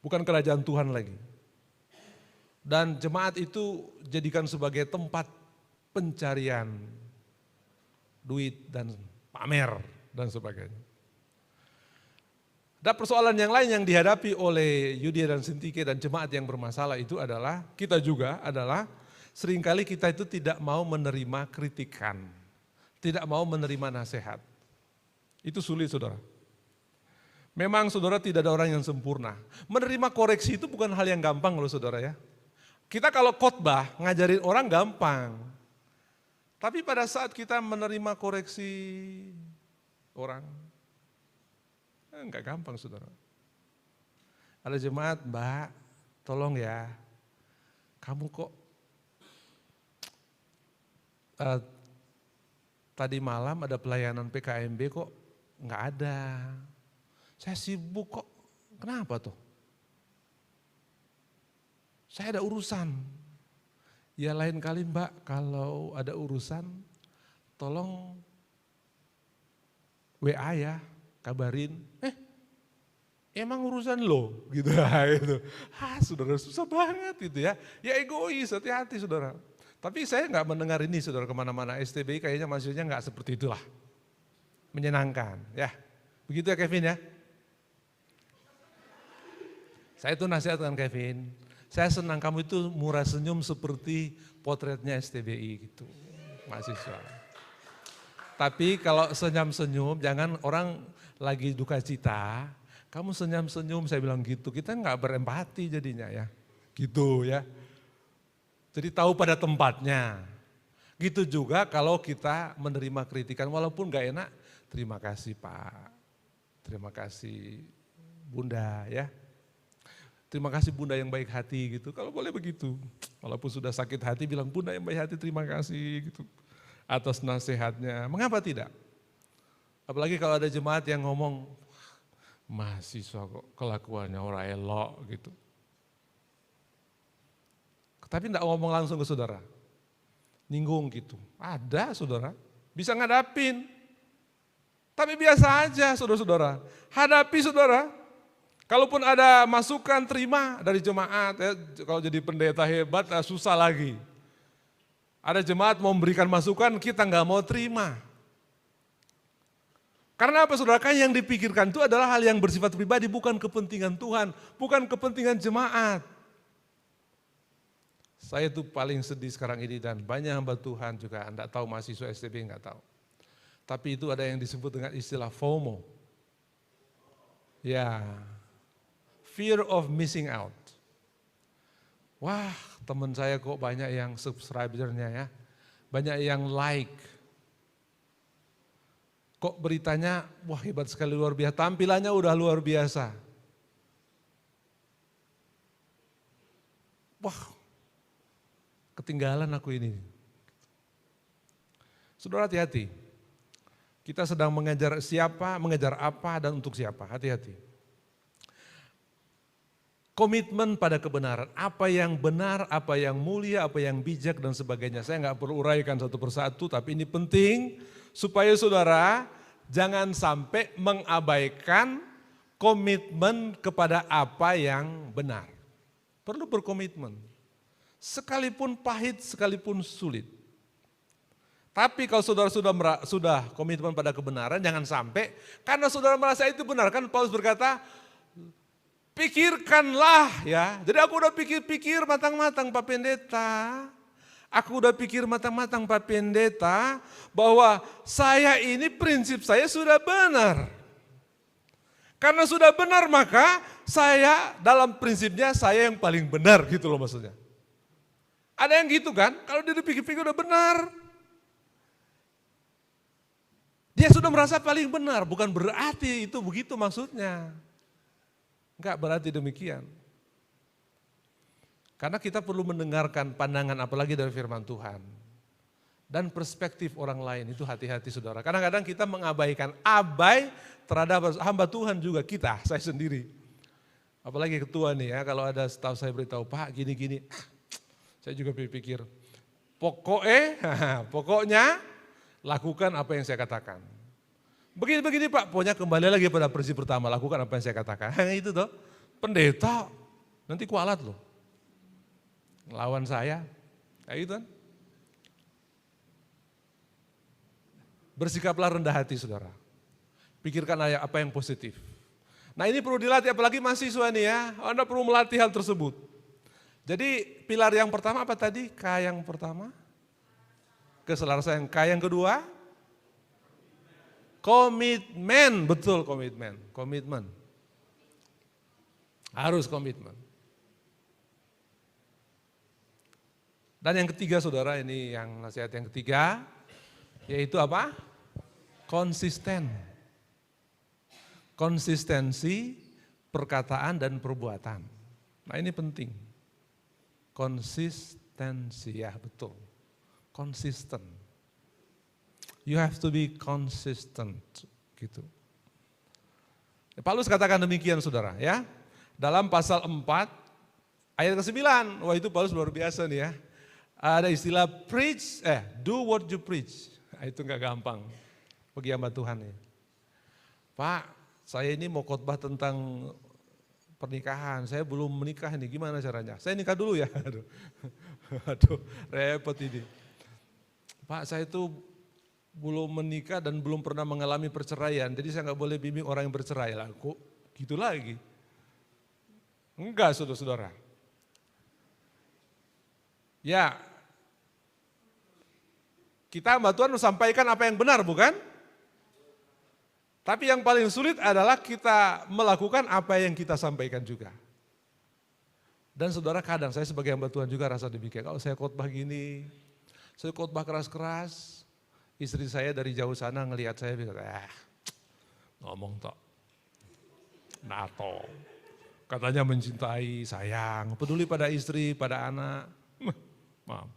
Bukan kerajaan Tuhan lagi. Dan jemaat itu jadikan sebagai tempat pencarian duit dan pamer dan sebagainya. Ada persoalan yang lain yang dihadapi oleh Yudia dan Sintike dan jemaat yang bermasalah itu adalah, kita juga adalah seringkali kita itu tidak mau menerima kritikan, tidak mau menerima nasihat. Itu sulit saudara. Memang saudara tidak ada orang yang sempurna. Menerima koreksi itu bukan hal yang gampang loh saudara ya. Kita kalau khotbah ngajarin orang gampang. Tapi pada saat kita menerima koreksi orang, enggak gampang saudara. Ada jemaat, Mbak, tolong ya, kamu kok tadi malam ada pelayanan PKMB kok enggak ada. Saya sibuk kok, kenapa tuh? Saya ada urusan. Ya lain kali Mbak, kalau ada urusan, tolong WA ya, kabarin. Emang urusan lo? Gitu. Saudara susah banget gitu ya. Ya egois, hati-hati saudara. Tapi saya nggak mendengar ini saudara kemana-mana. STBI kayaknya maksudnya nggak seperti itulah. Menyenangkan ya. Begitu ya Kevin ya. Saya itu nasihatkan Kevin, saya senang kamu itu murah senyum seperti potretnya STBI gitu, mahasiswa. Tapi kalau senyum-senyum, jangan orang lagi duka cita, kamu senyum-senyum, saya bilang gitu, kita nggak berempati jadinya ya, gitu ya. Jadi tahu pada tempatnya. Gitu juga kalau kita menerima kritikan, walaupun nggak enak, terima kasih Pak, terima kasih Bunda ya. Terima kasih Bunda yang baik hati gitu, kalau boleh begitu. Walaupun sudah sakit hati bilang Bunda yang baik hati terima kasih gitu. Atas nasihatnya, mengapa tidak? Apalagi kalau ada jemaat yang ngomong, mahasiswa kok kelakuannya orang elok gitu. Tapi enggak ngomong langsung ke saudara, ninggung gitu. Ada saudara, bisa ngadapin. Tapi biasa aja saudara-saudara, hadapi saudara. Kalaupun ada masukan terima dari jemaat, ya, kalau jadi pendeta hebat susah lagi. Ada jemaat mau memberikan masukan, kita nggak mau terima. Karena apa saudara? Kan yang dipikirkan itu adalah hal yang bersifat pribadi, bukan kepentingan Tuhan, bukan kepentingan jemaat. Saya itu paling sedih sekarang ini dan banyak hamba Tuhan juga enggak tahu, mahasiswa STB enggak tahu. Tapi itu ada yang disebut dengan istilah FOMO. Ya, fear of missing out. Wah, teman saya kok banyak yang subscribernya ya, banyak yang like. Kok beritanya, wah hebat sekali luar biasa, tampilannya udah luar biasa. Wah, ketinggalan aku ini. Saudara hati-hati, kita sedang mengejar siapa, mengejar apa dan untuk siapa, hati-hati. Komitmen pada kebenaran, apa yang benar, apa yang mulia, apa yang bijak dan sebagainya. Saya nggak perlu uraikan satu persatu, tapi ini penting supaya saudara jangan sampai mengabaikan komitmen kepada apa yang benar. Perlu berkomitmen, sekalipun pahit, sekalipun sulit. Tapi kalau saudara sudah komitmen pada kebenaran, jangan sampai karena saudara merasa itu benar. Kan Paulus berkata, pikirkanlah ya. Jadi aku udah pikir-pikir matang-matang Pak Pendeta. Aku udah pikir matang-matang Pak Pendeta bahwa saya ini prinsip saya sudah benar. Karena sudah benar maka saya dalam prinsipnya saya yang paling benar gitu loh maksudnya. Ada yang gitu kan? Kalau dia dipikir-pikir udah benar. Dia sudah merasa paling benar, bukan berarti itu begitu maksudnya. Enggak berarti demikian. Karena kita perlu mendengarkan pandangan apalagi dari firman Tuhan. Dan perspektif orang lain itu hati-hati saudara. Kadang-kadang kita mengabaikan, terhadap hamba Tuhan juga kita, saya sendiri. Apalagi ketua nih ya, kalau ada setahu saya beritahu, Pak gini-gini. Saya juga berpikir, pokoknya lakukan apa yang saya katakan. Begini-begini Pak, pokoknya kembali lagi pada prinsip pertama, lakukan apa yang saya katakan. Itu toh, pendeta, nanti kualat loh. Lawan saya, kayak gitu kan. Bersikaplah rendah hati saudara. Pikirkan apa yang positif. Nah ini perlu dilatih, apalagi mahasiswa nih ya, Anda perlu melatih hal tersebut. Jadi pilar yang pertama apa tadi? K yang pertama? Keselarasan. K yang kedua? Komitmen, betul komitmen. Komitmen. Harus komitmen. Dan yang ketiga saudara, ini yang nasihat yang ketiga, yaitu apa? Konsisten. Konsistensi perkataan dan perbuatan. Nah ini penting. Konsistensi, ya betul. Konsisten. You have to be consistent, gitu. Paulus katakan demikian saudara ya. Dalam pasal 4 ayat ke-9, wah itu Paulus luar biasa nih ya. Ada istilah preach, do what you preach. Nah, itu enggak gampang bagi hamba Tuhan ya. Pak, saya ini mau khotbah tentang pernikahan, saya belum menikah nih, gimana caranya? Saya nikah dulu ya, aduh repot ini. Pak, saya itu belum menikah dan belum pernah mengalami perceraian, jadi saya nggak boleh bimbing orang yang bercerai lah. Kok gitu lagi? Enggak, saudara-saudara. Ya, kita hamba Tuhan sampaikan apa yang benar, bukan? Tapi yang paling sulit adalah kita melakukan apa yang kita sampaikan juga. Dan saudara, kadang saya sebagai hamba Tuhan juga rasa demikian. Kalau saya khotbah gini, saya khotbah keras-keras, istri saya dari jauh sana ngelihat saya, ngomong tok, nato, katanya mencintai, sayang, peduli pada istri, pada anak. Apa?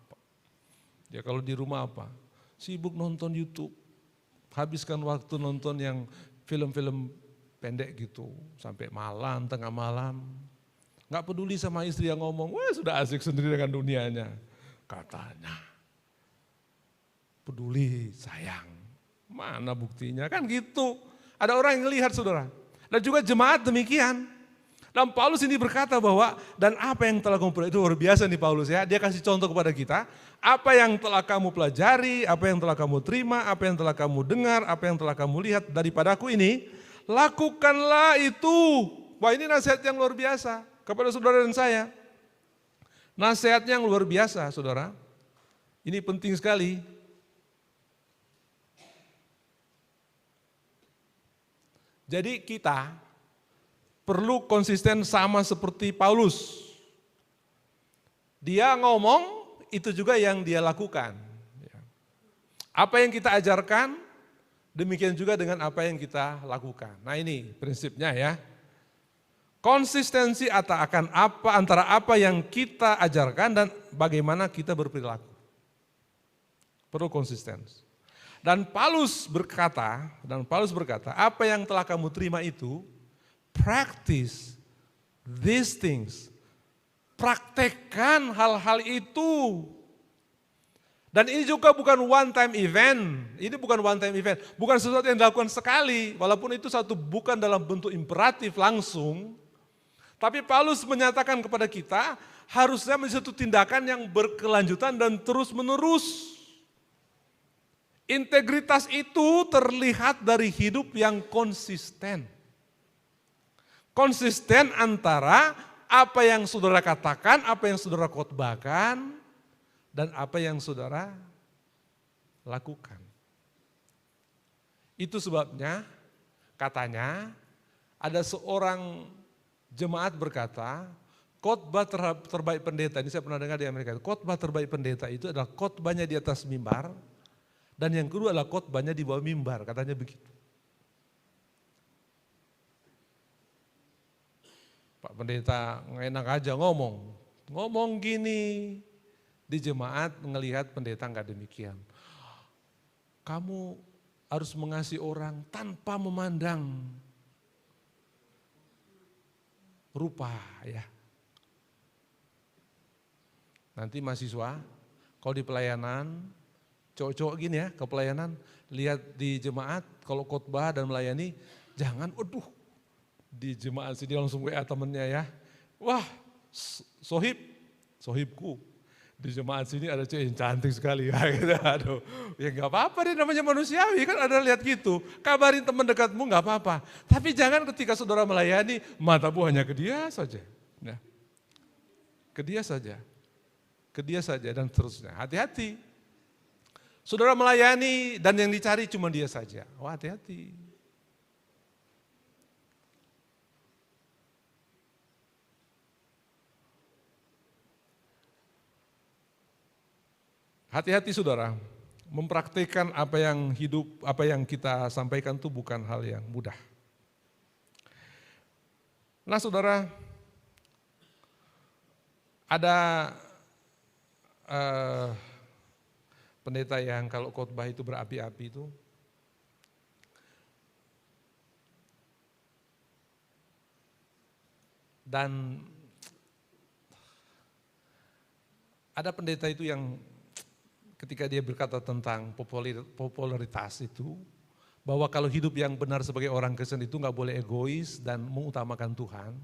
Ya kalau di rumah apa? Sibuk nonton YouTube. Habiskan waktu nonton yang film-film pendek gitu, sampai malam, tengah malam. Nggak peduli sama istri yang ngomong, wah sudah asik sendiri dengan dunianya. Katanya, peduli, sayang. Mana buktinya? Kan gitu. Ada orang yang melihat saudara. Dan juga jemaat demikian. Dan Paulus ini berkata bahwa, dan apa yang telah kamu pelajari, itu luar biasa nih Paulus ya, dia kasih contoh kepada kita, apa yang telah kamu pelajari, apa yang telah kamu terima, apa yang telah kamu dengar, apa yang telah kamu lihat daripadaku ini, lakukanlah itu. Wah ini nasihat yang luar biasa kepada saudara dan saya. Nasihatnya yang luar biasa saudara, ini penting sekali. Jadi kita perlu konsisten sama seperti Paulus. Dia ngomong, itu juga yang dia lakukan. Apa yang kita ajarkan, demikian juga dengan apa yang kita lakukan. Nah ini prinsipnya ya. Konsistensi antara apa yang kita ajarkan dan bagaimana kita berperilaku. Perlu konsisten. Dan Paulus berkata, apa yang telah kamu terima itu, practice these things. Praktekkan hal-hal itu. Dan ini juga bukan one time event. Ini bukan one time event. Bukan sesuatu yang dilakukan sekali. Walaupun itu bukan dalam bentuk imperatif langsung. Tapi Paulus menyatakan kepada kita harusnya menjadi satu tindakan yang berkelanjutan dan terus menerus. Integritas itu terlihat dari hidup yang konsisten. Konsisten antara apa yang saudara katakan, apa yang saudara khotbahkan, dan apa yang saudara lakukan. Itu sebabnya katanya ada seorang jemaat berkata, khotbah terbaik pendeta, ini saya pernah dengar di Amerika, khotbah terbaik pendeta itu adalah khotbahnya di atas mimbar, dan yang kedua adalah khotbahnya di bawah mimbar, katanya begitu. Pak pendeta enak aja ngomong gini, di jemaat melihat pendeta enggak demikian. Kamu harus mengasihi orang tanpa memandang rupa ya. Nanti mahasiswa, kalau di pelayanan, cowok-cowok gini ya, ke pelayanan, lihat di jemaat, kalau khotbah dan melayani, jangan, di jemaat sini langsung WA temennya ya. Wah, sohibku. Di jemaat sini ada cewek yang cantik sekali. Aduh, ya nggak apa-apa deh, namanya manusiawi kan, ada lihat gitu. Kabarin teman dekatmu nggak apa-apa. Tapi jangan ketika saudara melayani, matamu hanya ke dia saja. Nah, ke dia saja. Ke dia saja dan seterusnya. Hati-hati. Saudara melayani dan yang dicari cuma dia saja. Wah, hati-hati. Hati-hati saudara, mempraktikkan apa yang hidup, apa yang kita sampaikan itu bukan hal yang mudah. Nah saudara, ada pendeta yang kalau khotbah itu berapi-api itu, dan ada pendeta itu yang ketika dia berkata tentang popularitas itu, bahwa kalau hidup yang benar sebagai orang Kristen itu nggak boleh egois dan mengutamakan Tuhan.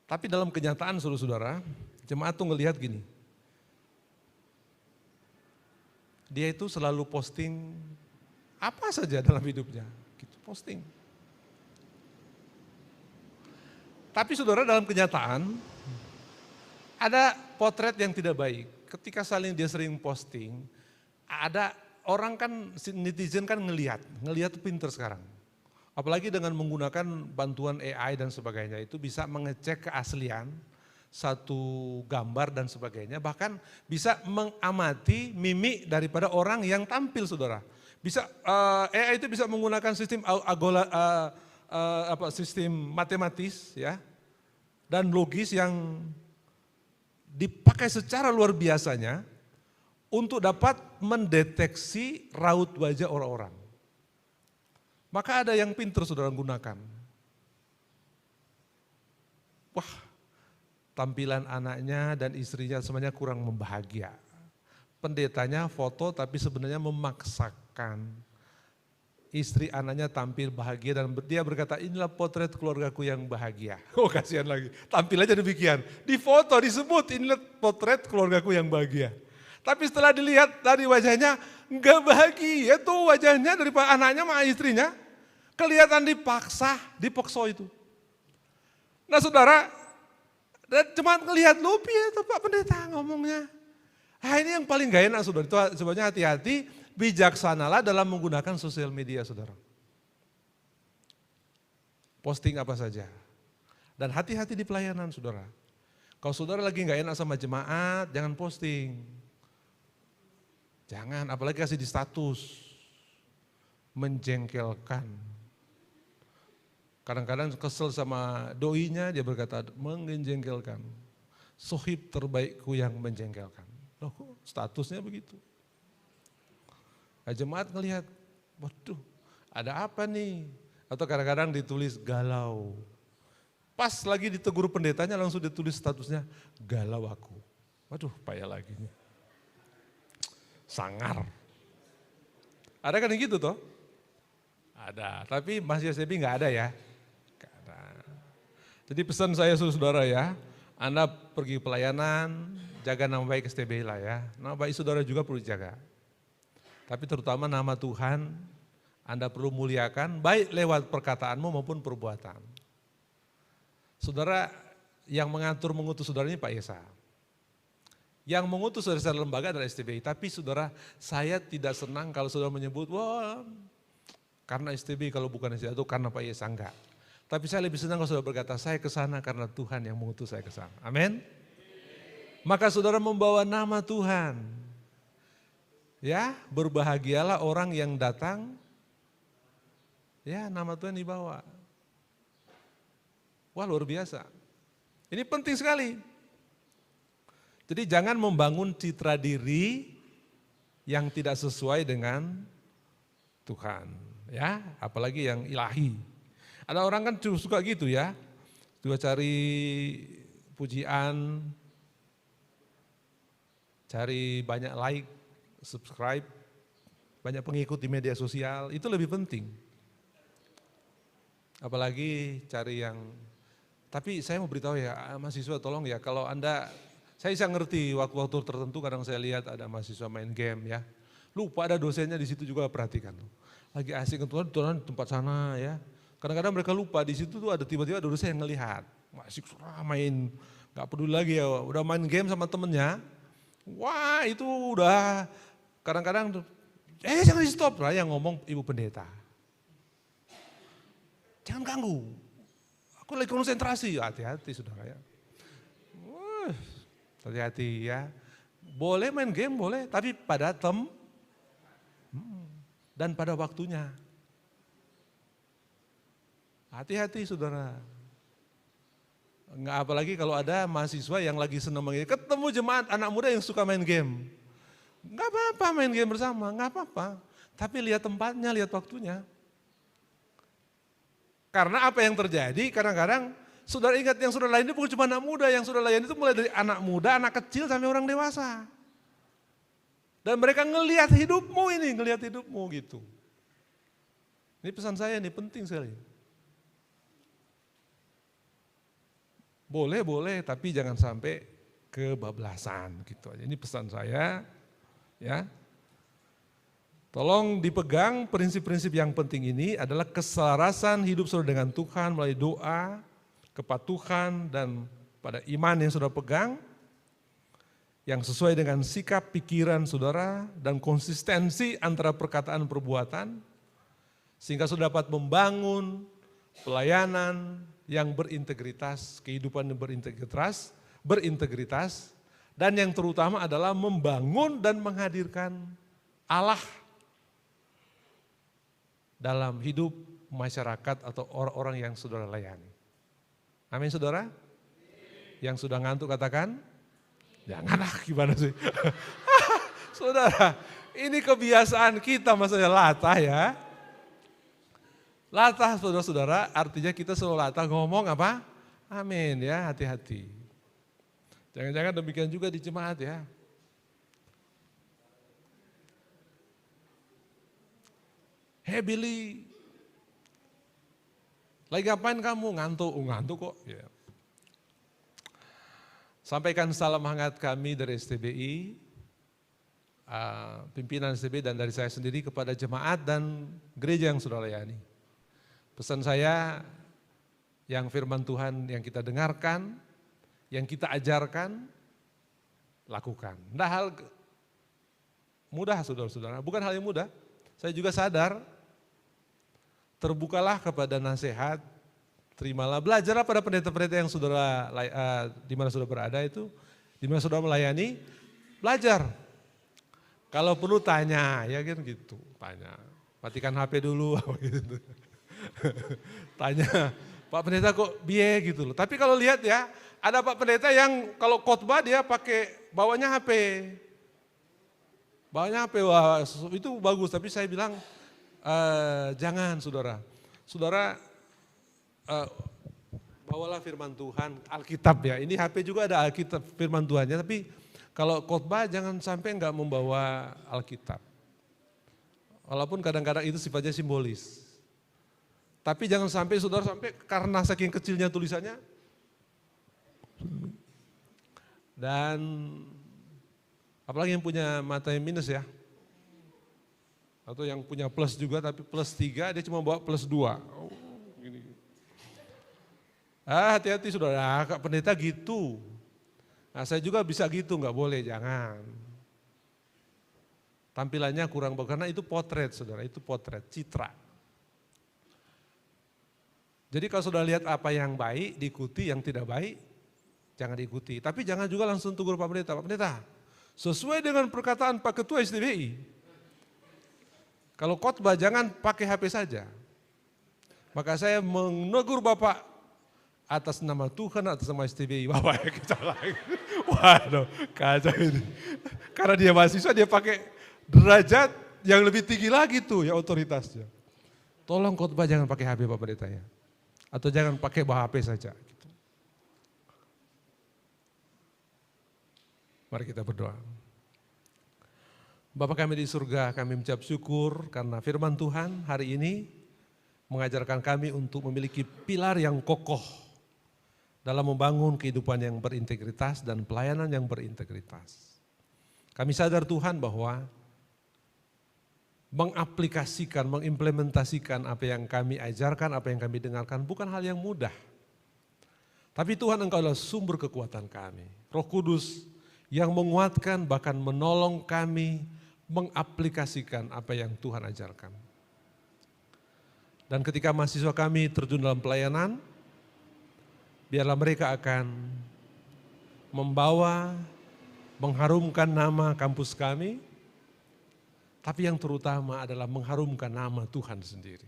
Tapi dalam kenyataan saudara-saudara, jemaat tuh ngelihat gini, dia itu selalu posting apa saja dalam hidupnya, gitu posting. Tapi saudara, dalam kenyataan ada potret yang tidak baik. Ketika saling dia sering posting, ada orang kan, netizen kan ngelihat pinter sekarang. Apalagi dengan menggunakan bantuan AI dan sebagainya, itu bisa mengecek keaslian satu gambar dan sebagainya. Bahkan bisa mengamati mimik daripada orang yang tampil saudara. Bisa AI itu bisa menggunakan sistem sistem matematis ya, dan logis yang dipakai secara luar biasanya untuk dapat mendeteksi raut wajah orang-orang. Maka ada yang pintar saudara gunakan. Wah, tampilan anaknya dan istrinya semuanya kurang membahagia. Pendetanya foto tapi sebenarnya memaksakan istri anaknya tampil bahagia dan dia berkata, inilah potret keluargaku yang bahagia. Oh kasihan lagi, tampilannya demikian. Di foto disebut, inilah potret keluargaku yang bahagia. Tapi setelah dilihat dari wajahnya, enggak bahagia tuh wajahnya daripada anaknya sama istrinya. Kelihatan dipaksa itu. Nah saudara, cuma ngelihat lupi itu Pak Pendeta ngomongnya. Nah ini yang paling gak enak saudara, itu sebabnya hati-hati. Bijaksanalah dalam menggunakan sosial media saudara. Posting apa saja. Dan hati-hati di pelayanan saudara. Kalau saudara lagi gak enak sama jemaat, jangan posting. Jangan, apalagi kasih di status. Menjengkelkan. Kadang-kadang kesel sama doinya, dia berkata menjengkelkan. Sohib terbaikku yang menjengkelkan. Loh, statusnya begitu. Nah, jemaat ngelihat, waduh ada apa nih? Atau kadang-kadang ditulis galau. Pas lagi ditegur pendetanya langsung ditulis statusnya galau aku. Waduh payah lagi nih. Sangar. Ada kan yang gitu toh? Ada, tapi Mas Yosebi nggak ada ya. Nggak ada. Jadi pesan saya saudara ya, Anda pergi pelayanan, jaga nama baik STB lah ya. Nama baik saudara juga perlu dijaga. Tapi terutama nama Tuhan, Anda perlu muliakan baik lewat perkataanmu maupun perbuatan. Saudara yang mengutus saudara ini Pak Yesa. Yang mengutus saudara secara lembaga adalah STBI. Tapi saudara, saya tidak senang kalau saudara menyebut, wah karena STBI kalau bukan STBI itu karena Pak Yesa, enggak. Tapi saya lebih senang kalau saudara berkata, saya ke sana karena Tuhan yang mengutus saya ke sana. Amin. Maka saudara membawa nama Tuhan. Ya, berbahagialah orang yang datang, ya nama Tuhan dibawa. Wah luar biasa. Ini penting sekali. Jadi jangan membangun citra diri yang tidak sesuai dengan Tuhan. Ya, apalagi yang ilahi. Ada orang kan suka gitu ya, juga cari pujian, cari banyak like, subscribe, banyak pengikut di media sosial, itu lebih penting. Apalagi cari yang, tapi saya mau beritahu ya mahasiswa tolong ya, kalau Anda Saya bisa ngerti waktu-waktu tertentu kadang saya lihat ada mahasiswa main game ya. Lupa ada dosennya di situ juga, perhatikan. Lagi asik Tuhan di tempat sana ya. Kadang-kadang mereka lupa di situ tuh ada tiba-tiba ada dosen yang ngelihat. Masih main, gak peduli lagi ya, udah main game sama temennya. Wah itu udah kadang-kadang jangan di stop lah, yang ngomong ibu pendeta. Jangan ganggu, aku lagi konsentrasi, hati-hati saudara ya. Hati-hati ya, boleh main game boleh, tapi pada dan pada waktunya. Hati-hati saudara. Enggak, apalagi kalau ada mahasiswa yang lagi senang main game, ketemu jemaat anak muda yang suka main game. Enggak apa-apa main game bersama, enggak apa-apa. Tapi lihat tempatnya, lihat waktunya. Karena apa yang terjadi kadang-kadang, saudara ingat yang saudara lain itu bukan cuma anak muda, yang saudara layani itu mulai dari anak muda, anak kecil sampai orang dewasa. Dan mereka ngelihat hidupmu ini, ngelihat hidupmu gitu. Ini pesan saya nih, penting sekali. Boleh, tapi jangan sampai kebablasan gitu aja. Ini pesan saya, ya. Tolong dipegang prinsip-prinsip yang penting ini adalah keselarasan hidup saudara dengan Tuhan melalui doa, kepatuhan dan pada iman yang saudara pegang, yang sesuai dengan sikap pikiran saudara dan konsistensi antara perkataan dan perbuatan, sehingga saudara dapat membangun pelayanan yang berintegritas, kehidupan yang berintegritas, dan yang terutama adalah membangun dan menghadirkan Allah dalam hidup masyarakat atau orang-orang yang saudara layani. Amin saudara? Yang sudah ngantuk katakan, janganlah, gimana sih? Saudara, ini kebiasaan kita maksudnya latah ya. Latah saudara-saudara, artinya kita selalu latah ngomong apa? Amin ya, hati-hati. Jangan-jangan demikian juga di jemaat ya. Hey Billy, lagi ngapain kamu? Ngantuk, ngantuk kok. Ya. Sampaikan salam hangat kami dari STBI, pimpinan STBI dan dari saya sendiri kepada jemaat dan gereja yang sudah layani. Pesan saya, yang firman Tuhan yang kita dengarkan, yang kita ajarkan, lakukan. Tidak hal mudah saudara-saudara, bukan hal yang mudah. Saya juga sadar, terbukalah kepada nasihat, terimalah, belajarlah pada pendeta-pendeta yang saudara, di mana saudara berada itu, di mana saudara melayani, belajar. Kalau perlu tanya, ya kan gitu, tanya. Matikan HP dulu, gitu. Tanya, Pak Pendeta kok biye gitu loh. Tapi kalau lihat ya, ada Pak Pendeta yang kalau khotbah dia pakai bawanya HP. Bawanya HP, wah itu bagus. Tapi saya bilang, jangan saudara. Saudara, bawalah firman Tuhan, Alkitab ya. Ini HP juga ada Alkitab firman Tuhannya. Tapi kalau khotbah jangan sampai enggak membawa Alkitab. Walaupun kadang-kadang itu sifatnya simbolis. Tapi jangan sampai saudara sampai karena saking kecilnya tulisannya. Dan apalagi yang punya mata yang minus ya. Atau yang punya plus juga tapi plus 3 dia cuma bawa plus 2. Oh, gini. Hati-hati saudara, Kak Pendeta gitu. Nah saya juga bisa gitu, nggak boleh, jangan. Tampilannya kurang bagus karena itu potret saudara, itu potret, citra. Jadi kalau sudah lihat apa yang baik, diikuti, yang tidak baik, jangan diikuti. Tapi jangan juga langsung tegur Pak Pendeta, sesuai dengan perkataan Pak Ketua STBI. Kalau khotbah jangan pakai HP saja. Maka saya menegur Bapak atas nama Tuhan, atas nama STBI. Bapak ya kacau lagi. Waduh, kacau ini. Karena dia mahasiswa, dia pakai derajat yang lebih tinggi lagi tuh ya otoritasnya. Tolong khotbah jangan pakai HP Pak Pendeta ya. Atau jangan pakai bawa HP saja. Gitu. Mari kita berdoa. Bapa kami di surga, kami mengucap syukur karena firman Tuhan hari ini mengajarkan kami untuk memiliki pilar yang kokoh dalam membangun kehidupan yang berintegritas dan pelayanan yang berintegritas. Kami sadar Tuhan bahwa mengaplikasikan, mengimplementasikan apa yang kami ajarkan, apa yang kami dengarkan bukan hal yang mudah. Tapi Tuhan, Engkau adalah sumber kekuatan kami. Roh Kudus yang menguatkan bahkan menolong kami mengaplikasikan apa yang Tuhan ajarkan. Dan ketika mahasiswa kami terjun dalam pelayanan, biarlah mereka akan membawa, mengharumkan nama kampus kami, tapi yang terutama adalah mengharumkan nama Tuhan sendiri.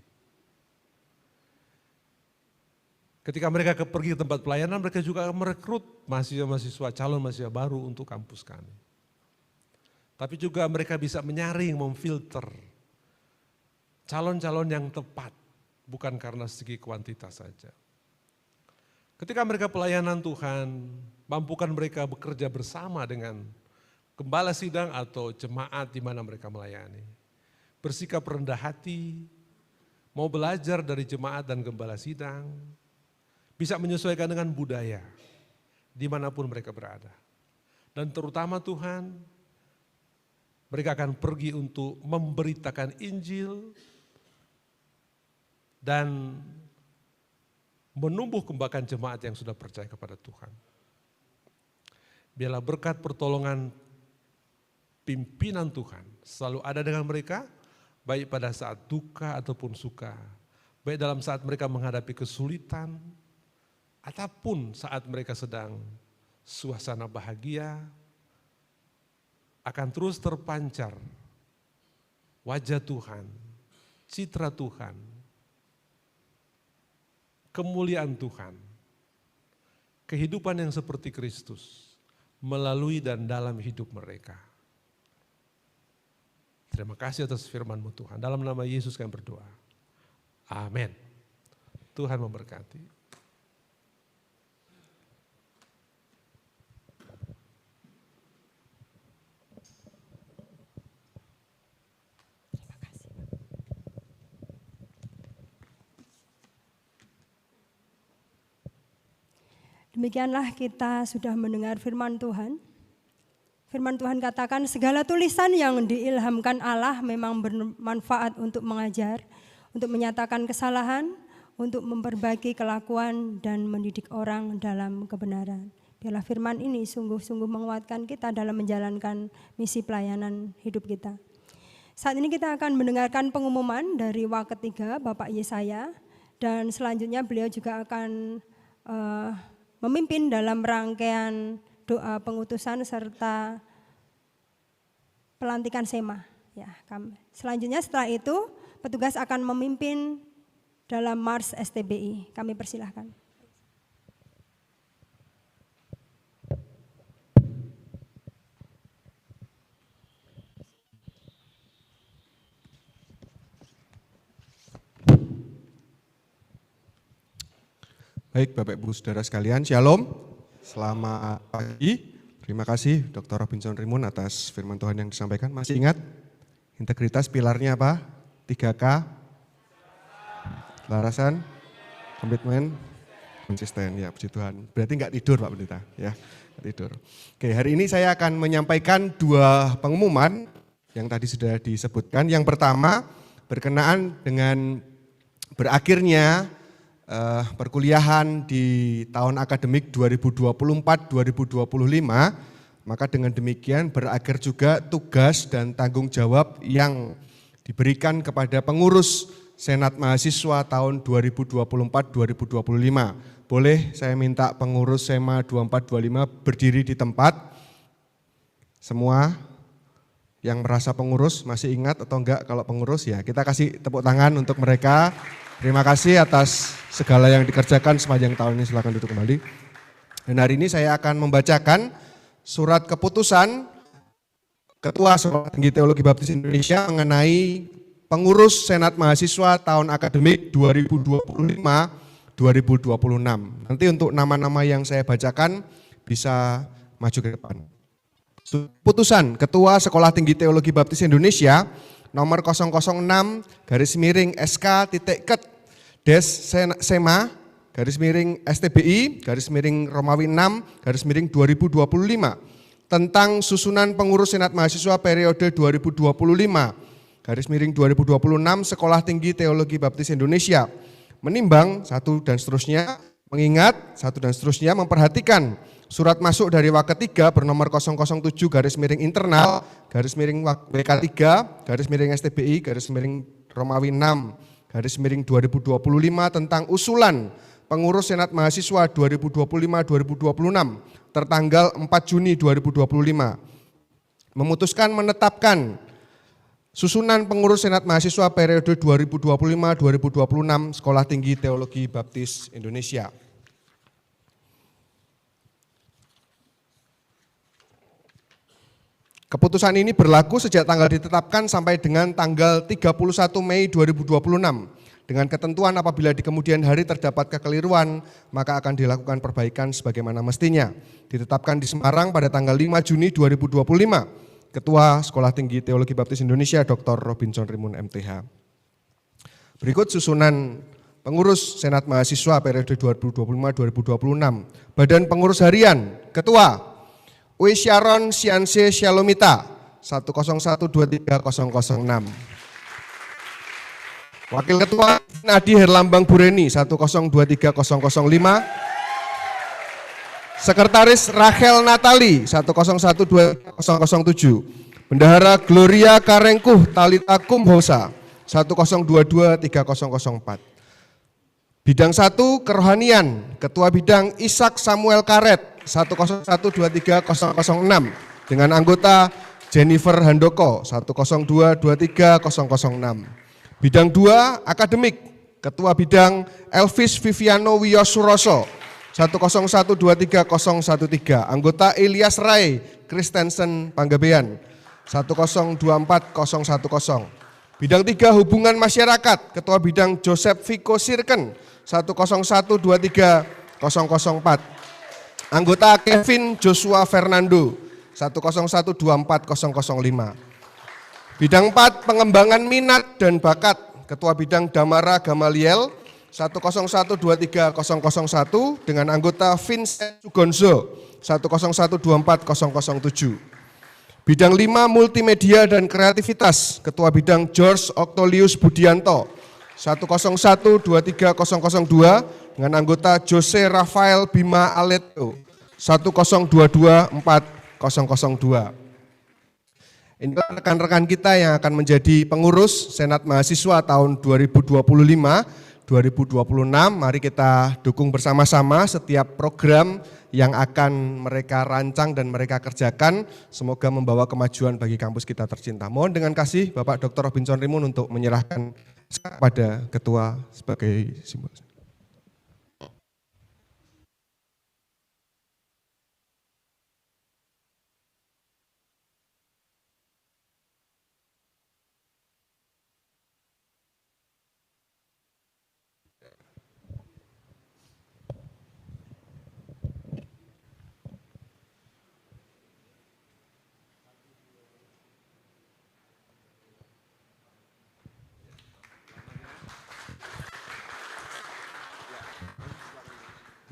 Ketika mereka pergi ke tempat pelayanan, mereka juga merekrut mahasiswa-mahasiswa, calon mahasiswa baru untuk kampus kami. Tapi juga mereka bisa menyaring, memfilter calon-calon yang tepat, bukan karena segi kuantitas saja. Ketika mereka pelayanan Tuhan, mampukan mereka bekerja bersama dengan gembala sidang atau jemaat di mana mereka melayani. Bersikap rendah hati, mau belajar dari jemaat dan gembala sidang, bisa menyesuaikan dengan budaya dimanapun mereka berada. Dan terutama Tuhan, mereka akan pergi untuk memberitakan Injil dan menumbuh kembangkan jemaat yang sudah percaya kepada Tuhan. Biarlah berkat pertolongan pimpinan Tuhan selalu ada dengan mereka, baik pada saat duka ataupun suka, baik dalam saat mereka menghadapi kesulitan, ataupun saat mereka sedang suasana bahagia, akan terus terpancar wajah Tuhan, citra Tuhan, kemuliaan Tuhan, kehidupan yang seperti Kristus melalui dan dalam hidup mereka. Terima kasih atas firman-Mu Tuhan. Dalam nama Yesus kami berdoa. Amin. Tuhan memberkati. Demikianlah kita sudah mendengar firman Tuhan. Firman Tuhan katakan segala tulisan yang diilhamkan Allah memang bermanfaat untuk mengajar, untuk menyatakan kesalahan, untuk memperbaiki kelakuan dan mendidik orang dalam kebenaran. Biarlah firman ini sungguh-sungguh menguatkan kita dalam menjalankan misi pelayanan hidup kita. Saat ini kita akan mendengarkan pengumuman dari Waket 3 Bapak Yesaya, dan selanjutnya beliau juga akan memimpin dalam rangkaian doa pengutusan serta pelantikan sema. Ya, selanjutnya setelah itu petugas akan memimpin dalam Mars STBI. Kami persilahkan. Baik Bapak Ibu Saudara sekalian, Shalom, selamat pagi. Terima kasih Dr. Robinson Rimun atas firman Tuhan yang disampaikan. Masih ingat integritas pilarnya apa? 3K, kelarasan, komitmen, konsisten. Ya puji Tuhan, berarti enggak tidur Pak Pendeta. Ya, enggak tidur. Oke, hari ini saya akan menyampaikan 2 pengumuman yang tadi sudah disebutkan. Yang pertama berkenaan dengan berakhirnya perkuliahan di tahun akademik 2024-2025, maka dengan demikian berakhir juga tugas dan tanggung jawab yang diberikan kepada pengurus Senat Mahasiswa tahun 2024-2025. Boleh saya minta pengurus SEMA 2425 berdiri di tempat? Semua yang merasa pengurus masih ingat atau enggak kalau pengurus ya, kita kasih tepuk tangan untuk mereka. Terima kasih atas segala yang dikerjakan sepanjang tahun ini, silakan duduk kembali. Dan hari ini saya akan membacakan surat keputusan Ketua Sekolah Tinggi Teologi Baptis Indonesia mengenai pengurus Senat Mahasiswa tahun akademik 2025-2026. Nanti untuk nama-nama yang saya bacakan bisa maju ke depan. Keputusan Ketua Sekolah Tinggi Teologi Baptis Indonesia nomor 006/SK-Ket Des SEMA garis miring STBI, garis miring Romawi 6, garis miring 2025 tentang susunan pengurus Senat Mahasiswa periode 2025, garis miring 2026 Sekolah Tinggi Teologi Baptis Indonesia. Menimbang satu dan seterusnya, mengingat satu dan seterusnya, memperhatikan surat masuk dari Wak 3 bernomor 007 garis miring internal, garis miring WK 3, garis miring STBI, garis miring Romawi 6, garis miring 2025 tentang usulan pengurus Senat Mahasiswa 2025-2026 tertanggal 4 Juni 2025. Memutuskan menetapkan susunan pengurus Senat Mahasiswa periode 2025-2026 Sekolah Tinggi Teologi Baptis Indonesia. Keputusan ini berlaku sejak tanggal ditetapkan sampai dengan tanggal 31 Mei 2026. Dengan ketentuan apabila di kemudian hari terdapat kekeliruan, maka akan dilakukan perbaikan sebagaimana mestinya. Ditetapkan di Semarang pada tanggal 5 Juni 2025. Ketua Sekolah Tinggi Teologi Baptis Indonesia Dr. Robinson Rimun MTH. Berikut susunan pengurus Senat Mahasiswa periode 2025-2026. Badan Pengurus Harian, Ketua W. Sharon Sianse Shalomita 101230006. Wakil Ketua Nadi Herlambang Bureni 1023005. Sekretaris Rachel Natali 1012007. Bendahara Gloria Karengkuh Talita Kumhosa 1022304. Bidang 1 Kerohanian, Ketua Bidang Ishak Samuel Karet 101230006 dengan anggota Jennifer Handoko 102230006. Bidang 2 Akademik, Ketua Bidang Elvis Viviano Wiyosuroso 101230013, anggota Ilyas Rai Kristensen Panggabean 1024010. Bidang 3 Hubungan Masyarakat, Ketua Bidang Joseph Viko Sirken 101230004, anggota Kevin Joshua Fernando 101240005. Bidang 4 Pengembangan Minat dan Bakat, Ketua Bidang Damara Gamaliel 101230001 dengan anggota Vincent Sugonzo 101240007. Bidang 5 Multimedia dan Kreativitas, Ketua Bidang George Octolius Budianto 101230002 dengan anggota Jose Rafael Bima Aleto 102240002. Inilah rekan-rekan kita yang akan menjadi pengurus Senat Mahasiswa tahun 2025-2026, mari kita dukung bersama-sama setiap program yang akan mereka rancang dan mereka kerjakan. Semoga membawa kemajuan bagi kampus kita tercinta. Mohon dengan kasih Bapak Dr. Robinson Rimun untuk menyerahkan kepada Ketua sebagai simbol.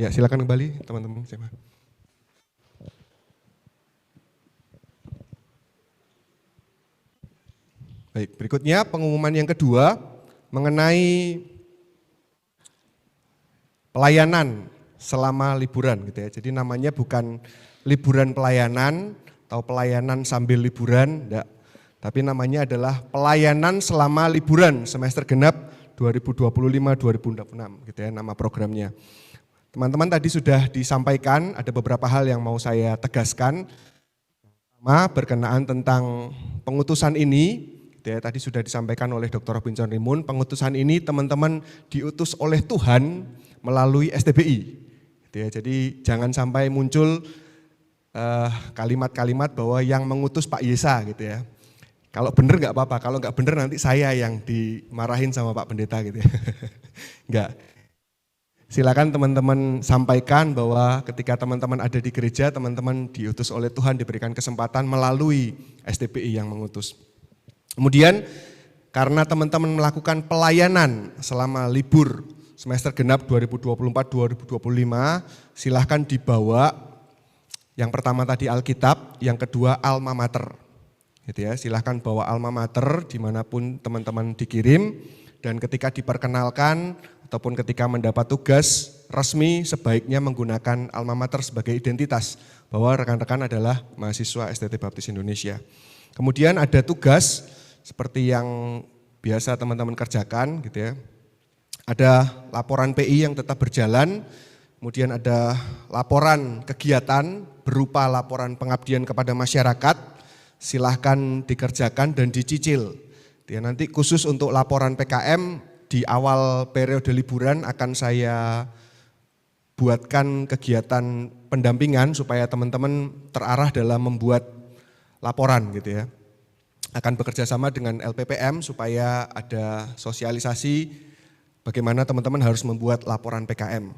Ya, silakan kembali teman-teman. Baik, berikutnya pengumuman yang kedua mengenai pelayanan selama liburan gitu ya. Jadi namanya bukan liburan pelayanan atau pelayanan sambil liburan, enggak. Tapi namanya adalah pelayanan selama liburan semester genap 2025-2026 gitu ya nama programnya. Teman-teman tadi sudah disampaikan, ada beberapa hal yang mau saya tegaskan. Pertama, berkenaan tentang pengutusan ini, tadi sudah disampaikan oleh Dr. Robinson Rimun, pengutusan ini teman-teman diutus oleh Tuhan melalui STBI. Jadi jangan sampai muncul kalimat-kalimat bahwa yang mengutus Pak Yesa gitu ya. Kalau benar nggak apa-apa, kalau nggak benar nanti saya yang dimarahin sama Pak Pendeta gitu ya. Enggak. Silakan teman-teman sampaikan bahwa ketika teman-teman ada di gereja, teman-teman diutus oleh Tuhan, diberikan kesempatan melalui STBI yang mengutus. Kemudian karena teman-teman melakukan pelayanan selama libur semester genap 2024-2025, silahkan dibawa. Yang pertama tadi Alkitab, yang kedua Alma Mater. Gitu ya, silahkan bawa Alma Mater dimanapun teman-teman dikirim, dan ketika diperkenalkan ataupun ketika mendapat tugas resmi sebaiknya menggunakan Alma Mater sebagai identitas bahwa rekan-rekan adalah mahasiswa STT Baptis Indonesia. Kemudian ada tugas seperti yang biasa teman-teman kerjakan gitu ya. Ada laporan PI yang tetap berjalan, kemudian ada laporan kegiatan berupa laporan pengabdian kepada masyarakat, silahkan dikerjakan dan dicicil. Ya, nanti khusus untuk laporan PKM di awal periode liburan akan saya buatkan kegiatan pendampingan supaya teman-teman terarah dalam membuat laporan gitu ya. Akan bekerja sama dengan LPPM supaya ada sosialisasi bagaimana teman-teman harus membuat laporan PKM.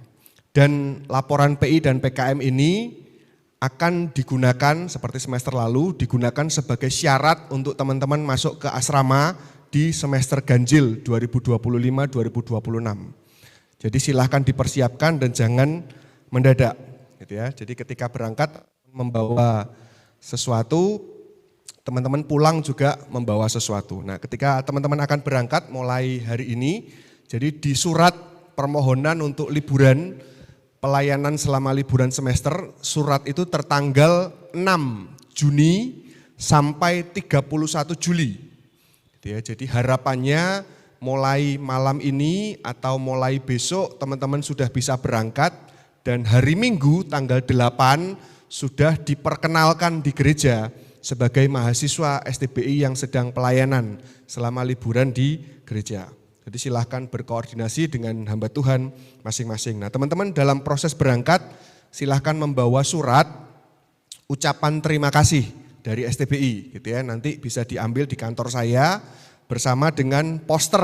Dan laporan PI dan PKM ini akan digunakan seperti semester lalu, digunakan sebagai syarat untuk teman-teman masuk ke asrama di semester ganjil 2025-2026. Jadi silahkan dipersiapkan dan jangan mendadak. Gitu ya. Jadi ketika berangkat membawa sesuatu, teman-teman pulang juga membawa sesuatu. Nah, ketika teman-teman akan berangkat mulai hari ini, jadi di surat permohonan untuk liburan, pelayanan selama liburan semester, surat itu tertanggal 6 Juni sampai 31 Juli. Ya, jadi harapannya mulai malam ini atau mulai besok teman-teman sudah bisa berangkat dan hari Minggu tanggal 8 sudah diperkenalkan di gereja sebagai mahasiswa STBI yang sedang pelayanan selama liburan di gereja. Jadi silahkan berkoordinasi dengan hamba Tuhan masing-masing. Nah teman-teman dalam proses berangkat silahkan membawa surat ucapan terima kasih dari STBI gitu ya. Nanti bisa diambil di kantor saya bersama dengan poster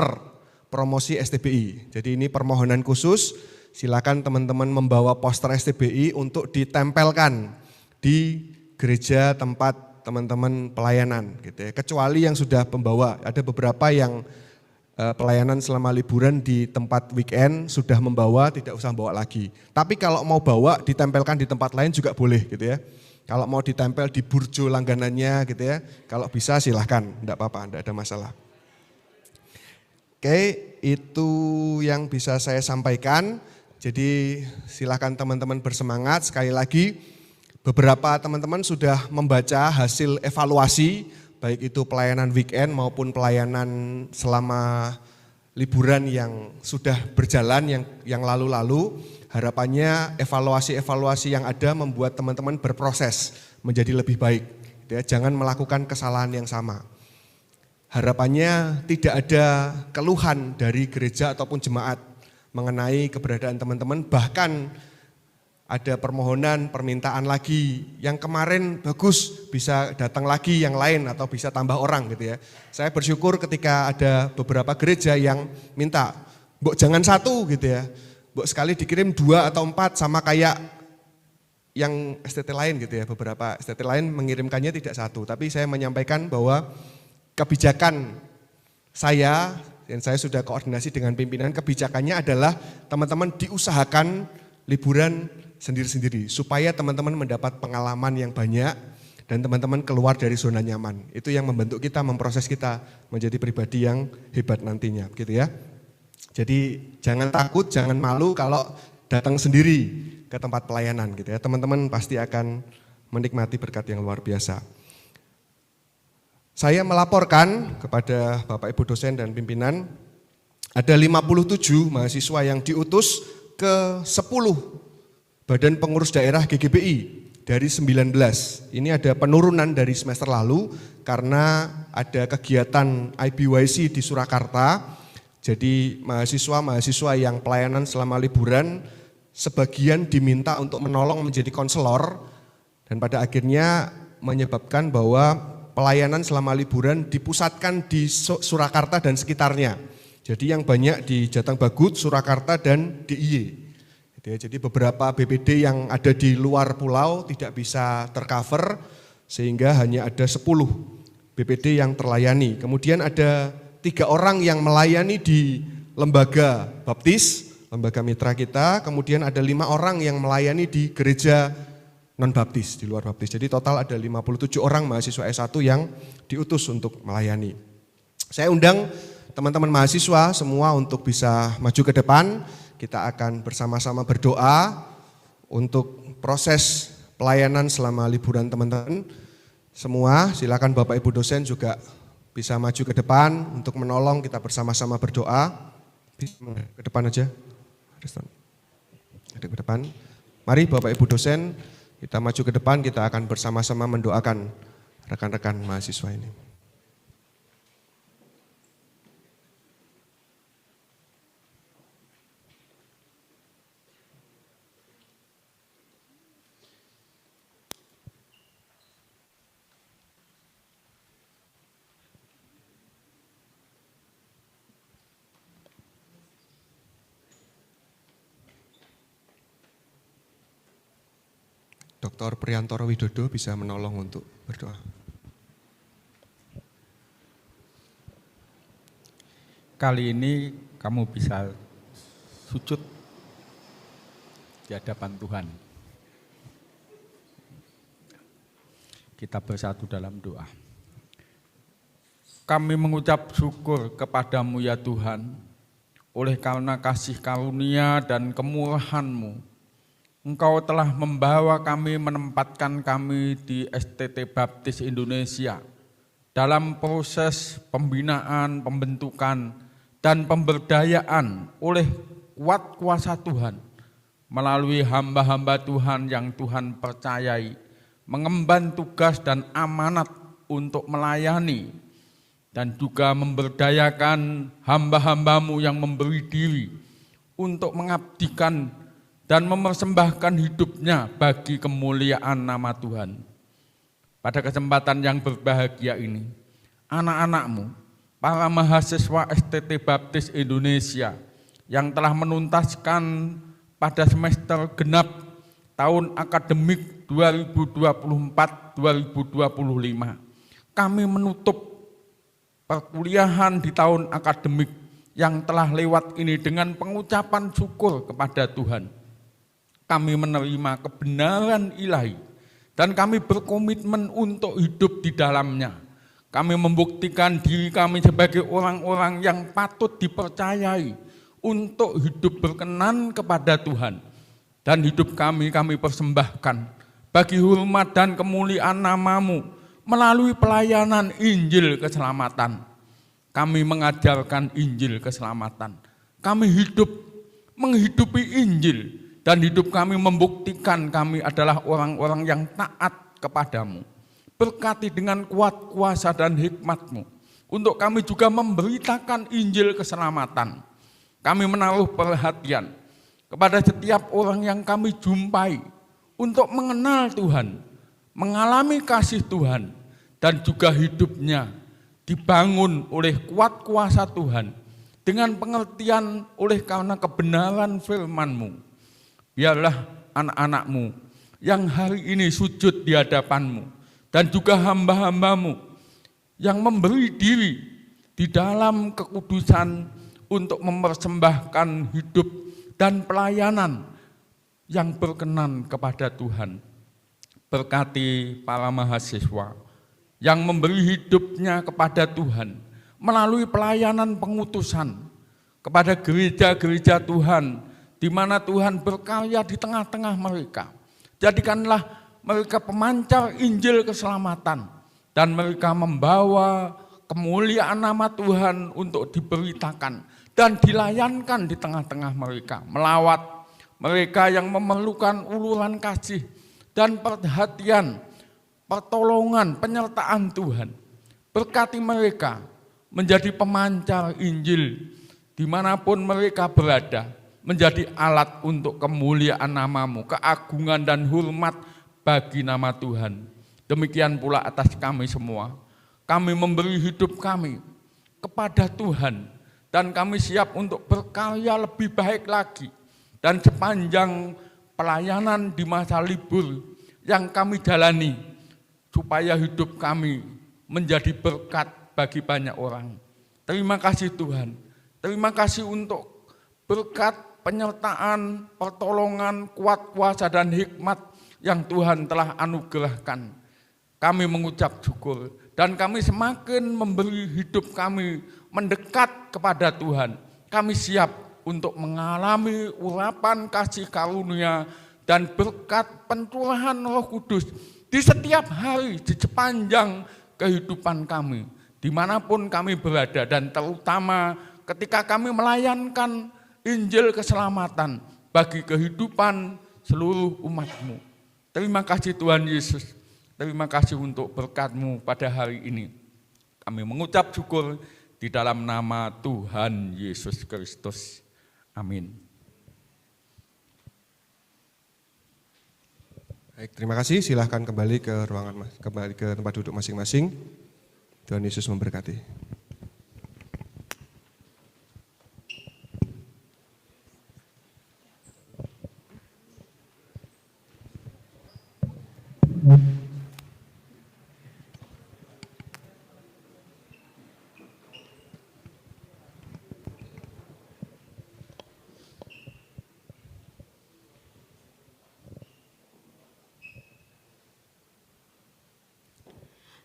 promosi STBI. Jadi ini permohonan khusus, silahkan teman-teman membawa poster STBI untuk ditempelkan di gereja tempat teman-teman pelayanan gitu ya. Kecuali yang sudah membawa, ada beberapa yang pelayanan selama liburan di tempat weekend sudah membawa, tidak usah bawa lagi. Tapi kalau mau bawa ditempelkan di tempat lain juga boleh gitu ya. Kalau mau ditempel di burjo langganannya gitu ya, kalau bisa silahkan, enggak apa-apa, enggak ada masalah. Oke, itu yang bisa saya sampaikan. Jadi silahkan teman-teman bersemangat. Sekali lagi, beberapa teman-teman sudah membaca hasil evaluasi, baik itu pelayanan weekend maupun pelayanan selama liburan yang sudah berjalan, yang lalu-lalu. Harapannya evaluasi-evaluasi yang ada membuat teman-teman berproses menjadi lebih baik. Ya, jangan melakukan kesalahan yang sama. Harapannya tidak ada keluhan dari gereja ataupun jemaat mengenai keberadaan teman-teman, bahkan ada permohonan, permintaan lagi, yang kemarin bagus bisa datang lagi yang lain atau bisa tambah orang gitu ya. Saya bersyukur ketika ada beberapa gereja yang minta, mbok jangan satu gitu ya, mbok sekali dikirim 2 atau 4 sama kayak yang STT lain gitu ya. Beberapa STT lain mengirimkannya tidak satu, tapi saya menyampaikan bahwa kebijakan saya, dan saya sudah koordinasi dengan pimpinan, kebijakannya adalah teman-teman diusahakan liburan sendiri-sendiri supaya teman-teman mendapat pengalaman yang banyak dan teman-teman keluar dari zona nyaman. Itu yang membentuk kita, memproses kita menjadi pribadi yang hebat nantinya, gitu ya. Jadi jangan takut, jangan malu kalau datang sendiri ke tempat pelayanan gitu ya. Teman-teman pasti akan menikmati berkat yang luar biasa. Saya melaporkan kepada Bapak Ibu dosen dan pimpinan, ada 57 mahasiswa yang diutus ke 10 Badan Pengurus Daerah GGBI dari 19. Ini ada penurunan dari semester lalu karena ada kegiatan IBYC di Surakarta. Jadi mahasiswa-mahasiswa yang pelayanan selama liburan sebagian diminta untuk menolong menjadi konselor dan pada akhirnya menyebabkan bahwa pelayanan selama liburan dipusatkan di Surakarta dan sekitarnya. Jadi yang banyak di Jatengbagut, Surakarta dan DIY. Jadi beberapa BPD yang ada di luar pulau tidak bisa tercover sehingga hanya ada 10 BPD yang terlayani. Kemudian ada 3 orang yang melayani di lembaga baptis, lembaga mitra kita, kemudian ada 5 orang yang melayani di gereja non-baptis, di luar baptis. Jadi total ada 57 orang mahasiswa S1 yang diutus untuk melayani. Saya undang teman-teman mahasiswa semua untuk bisa maju ke depan. Kita akan bersama-sama berdoa untuk proses pelayanan selama liburan teman-teman. Semua silakan Bapak Ibu dosen juga bisa maju ke depan untuk menolong, kita bersama-sama berdoa. Ke depan aja. Ke depan. Mari Bapak Ibu dosen, kita maju ke depan, kita akan bersama-sama mendoakan rekan-rekan mahasiswa ini. Dr. Priantoro Widodo bisa menolong untuk berdoa. Kali ini kamu bisa sujud di hadapan Tuhan. Kita bersatu dalam doa. Kami mengucap syukur kepadamu ya Tuhan, oleh karena kasih karunia dan kemurahan-Mu. Engkau telah membawa kami, menempatkan kami di STT Baptis Indonesia dalam proses pembinaan, pembentukan, dan pemberdayaan oleh kuat kuasa Tuhan melalui hamba-hamba Tuhan yang Tuhan percayai, mengemban tugas dan amanat untuk melayani dan juga memberdayakan hamba-hambamu yang memberi diri untuk mengabdikan dan mempersembahkan hidupnya bagi kemuliaan nama Tuhan. Pada kesempatan yang berbahagia ini, anak-anakmu, para mahasiswa STT Baptis Indonesia yang telah menuntaskan pada semester genap tahun akademik 2024-2025, kami menutup perkuliahan di tahun akademik yang telah lewat ini dengan pengucapan syukur kepada Tuhan. Kami menerima kebenaran ilahi dan kami berkomitmen untuk hidup di dalamnya. Kami membuktikan diri kami sebagai orang-orang yang patut dipercayai untuk hidup berkenan kepada Tuhan. Dan hidup kami persembahkan bagi hormat dan kemuliaan nama-Mu melalui pelayanan Injil keselamatan. Kami mengajarkan Injil keselamatan. Kami hidup menghidupi Injil. Dan hidup kami membuktikan kami adalah orang-orang yang taat kepadamu. Berkati dengan kuat kuasa dan hikmat-Mu. Untuk kami juga memberitakan Injil keselamatan. Kami menaruh perhatian kepada setiap orang yang kami jumpai. Untuk mengenal Tuhan, mengalami kasih Tuhan. Dan juga hidupnya dibangun oleh kuat kuasa Tuhan. Dengan pengertian oleh karena kebenaran firman-Mu. Biarlah anak-anak-Mu yang hari ini sujud di hadapan-Mu dan juga hamba-hamba-Mu yang memberi diri di dalam kekudusan untuk mempersembahkan hidup dan pelayanan yang berkenan kepada Tuhan. Berkati para mahasiswa yang memberi hidupnya kepada Tuhan melalui pelayanan pengutusan kepada gereja-gereja Tuhan di mana Tuhan berkarya di tengah-tengah mereka. Jadikanlah mereka pemancar Injil keselamatan dan mereka membawa kemuliaan nama Tuhan untuk diberitakan dan dilayankan di tengah-tengah mereka. Melawat mereka yang memerlukan uluran kasih dan perhatian, pertolongan, penyertaan Tuhan. Berkati mereka menjadi pemancar Injil dimanapun mereka berada. Menjadi alat untuk kemuliaan nama-Mu, keagungan dan hormat bagi nama Tuhan. Demikian pula atas kami semua. Kami memberi hidup kami kepada Tuhan. Dan kami siap untuk berkarya lebih baik lagi. Dan sepanjang pelayanan di masa libur yang kami jalani. Supaya hidup kami menjadi berkat bagi banyak orang. Terima kasih Tuhan. Terima kasih untuk berkat penyertaan, pertolongan, kuat kuasa dan hikmat yang Tuhan telah anugerahkan. Kami mengucap syukur dan kami semakin memberi hidup kami mendekat kepada Tuhan. Kami siap untuk mengalami urapan kasih karunia dan berkat pencurahan Roh Kudus di setiap hari di sepanjang kehidupan kami, dimanapun kami berada, dan terutama ketika kami melayankan Injil keselamatan bagi kehidupan seluruh umat-Mu. Terima kasih Tuhan Yesus, terima kasih untuk berkat-Mu pada hari ini. Kami mengucap syukur di dalam nama Tuhan Yesus Kristus. Amin. Baik, terima kasih. Silahkan kembali ke ruangan, kembali ke tempat duduk masing-masing. Tuhan Yesus memberkati.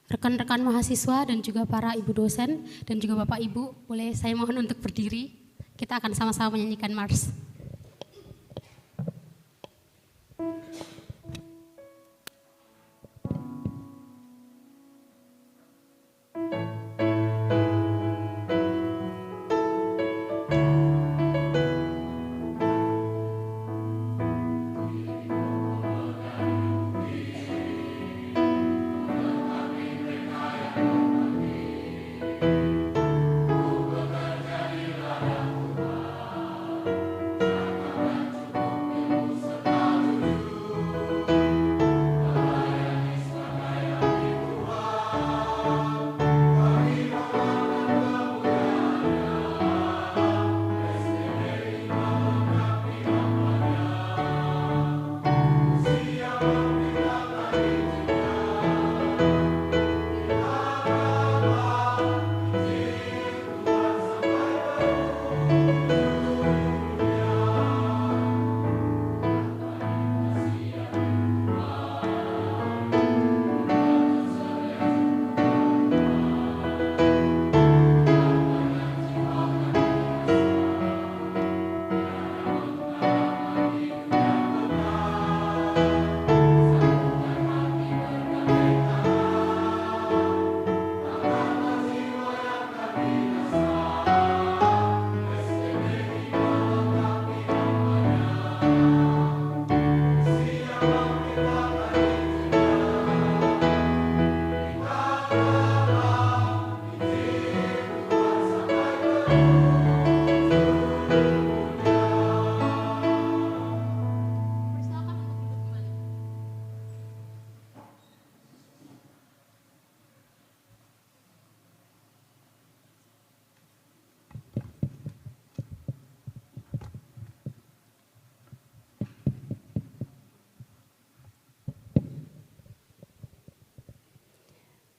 Rekan-rekan mahasiswa dan juga para ibu dosen dan juga Bapak Ibu, boleh saya mohon untuk berdiri. Kita akan sama-sama menyanyikan Mars.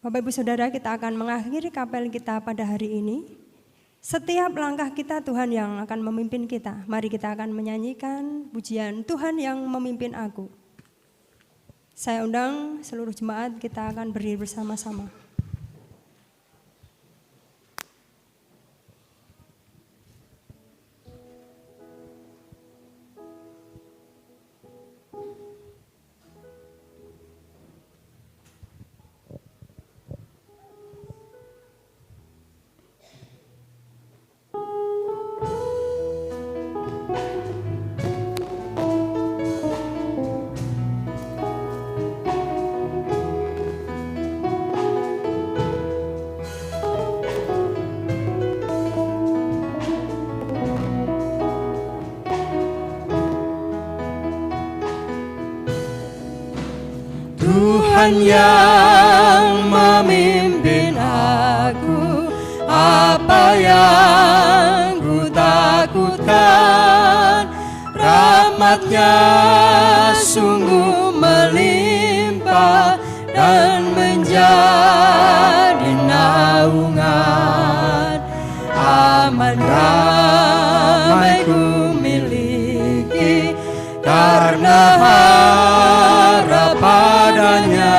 Bapak Ibu Saudara, kita akan mengakhiri kapel kita pada hari ini. Setiap langkah kita Tuhan yang akan memimpin kita. Mari kita akan menyanyikan pujian Tuhan yang memimpin aku. Saya undang seluruh jemaat, kita akan berdiri bersama-sama. Tuhan yang memimpin aku, apa yang ku takutkan? Rahmat-Nya sungguh melimpah dan menjadi naungan. Aman damai ku miliki. karena harap padanya.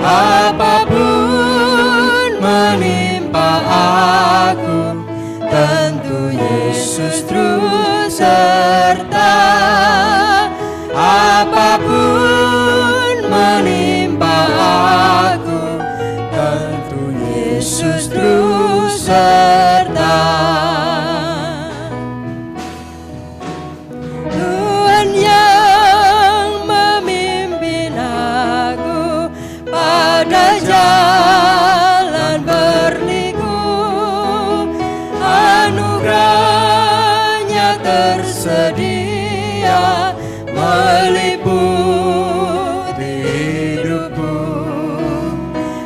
Apapun menimpa aku, tentu Yesus terus serta. Apapun menimpa aku, tentu Yesus terus serta. Tuhan yang memimpin aku pada jalan berliku, anugerahnya tersedia meliputi hidupku.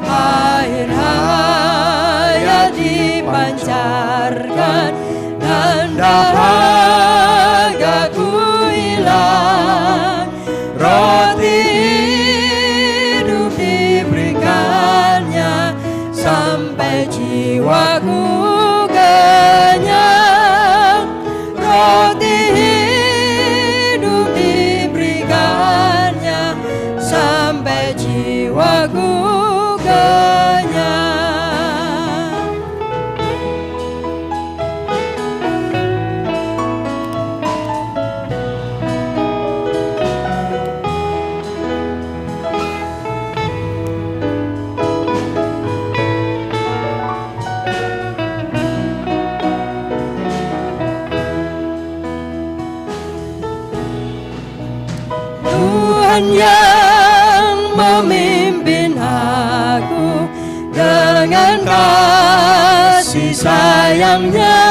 Air hayat dipancarkan dan dahagaku hilang. Roti hidup diberikannya sampai jiwaku kenyang. Roti hidup diberikannya sampai jiwaku kenyang. Tuhan yang memimpin aku dengan kasih sayangnya,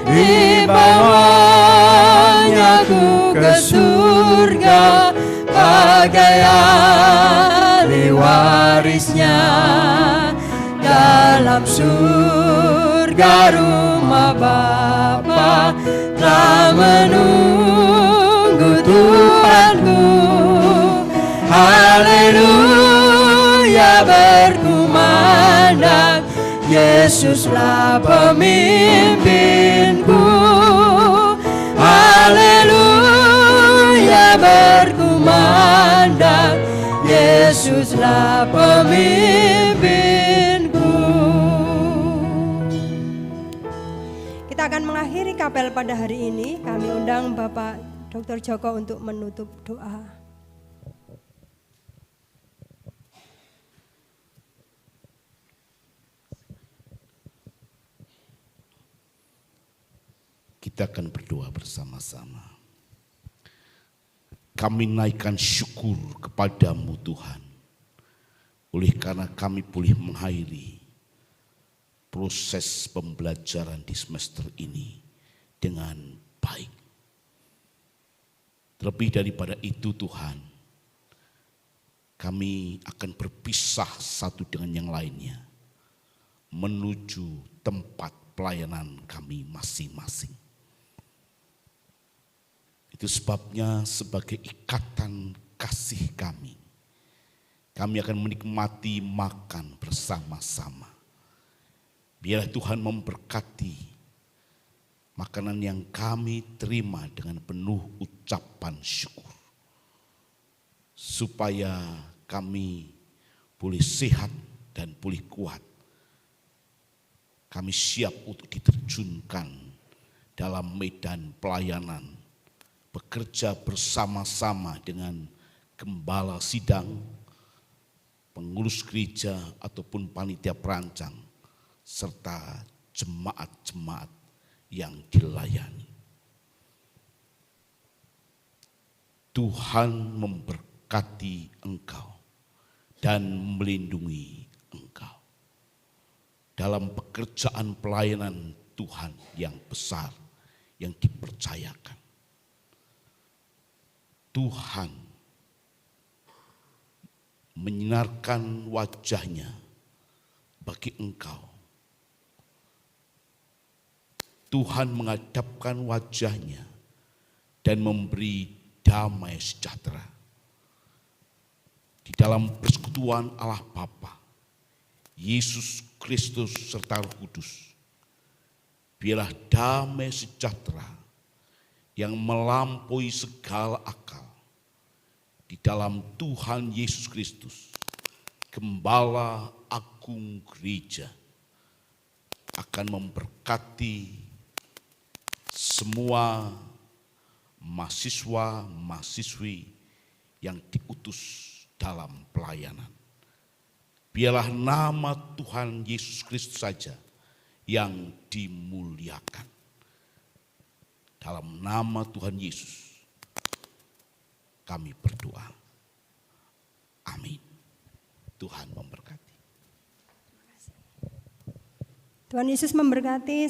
di bawahnya ku ke surga bagai ahli warisnya. Dalam surga rumah Bapa telah menunggu Tuhanku. Haleluya berkumandang, Yesuslah pemimpinku. Haleluya berkumandang, Yesuslah pemimpinku. Kita akan mengakhiri kapel pada hari ini. Kami undang Bapak Dr. Joko untuk menutup doa. Kita akan berdoa bersama-sama. Kami naikkan syukur kepadamu Tuhan, oleh karena kami boleh mengakhiri proses pembelajaran di semester ini dengan baik. Terlebih daripada itu Tuhan, kami akan berpisah satu dengan yang lainnya, menuju tempat pelayanan kami masing-masing. Itu sebabnya sebagai ikatan kasih kami akan menikmati makan bersama-sama. Biarlah Tuhan memberkati makanan yang kami terima dengan penuh ucapan syukur, supaya kami boleh sehat dan boleh kuat. Kami siap untuk diterjunkan dalam medan pelayanan, bekerja bersama-sama dengan gembala sidang, pengurus gereja ataupun panitia perancang, serta jemaat-jemaat yang dilayani. Tuhan memberkati engkau dan melindungi engkau dalam pekerjaan pelayanan Tuhan yang besar yang dipercayakan. Tuhan menyinarkan wajahnya bagi engkau. Tuhan menghadapkan wajahnya dan memberi damai sejahtera. Di dalam persekutuan Allah Bapa, Yesus Kristus serta Roh Kudus, biarlah damai sejahtera yang melampaui segala akal di dalam Tuhan Yesus Kristus, Gembala Agung Gereja, akan memberkati semua mahasiswa-mahasiswi yang diutus dalam pelayanan. Biarlah nama Tuhan Yesus Kristus saja yang dimuliakan. Dalam nama Tuhan Yesus kami berdoa. Amin. Tuhan memberkati. Tuhan Yesus memberkati.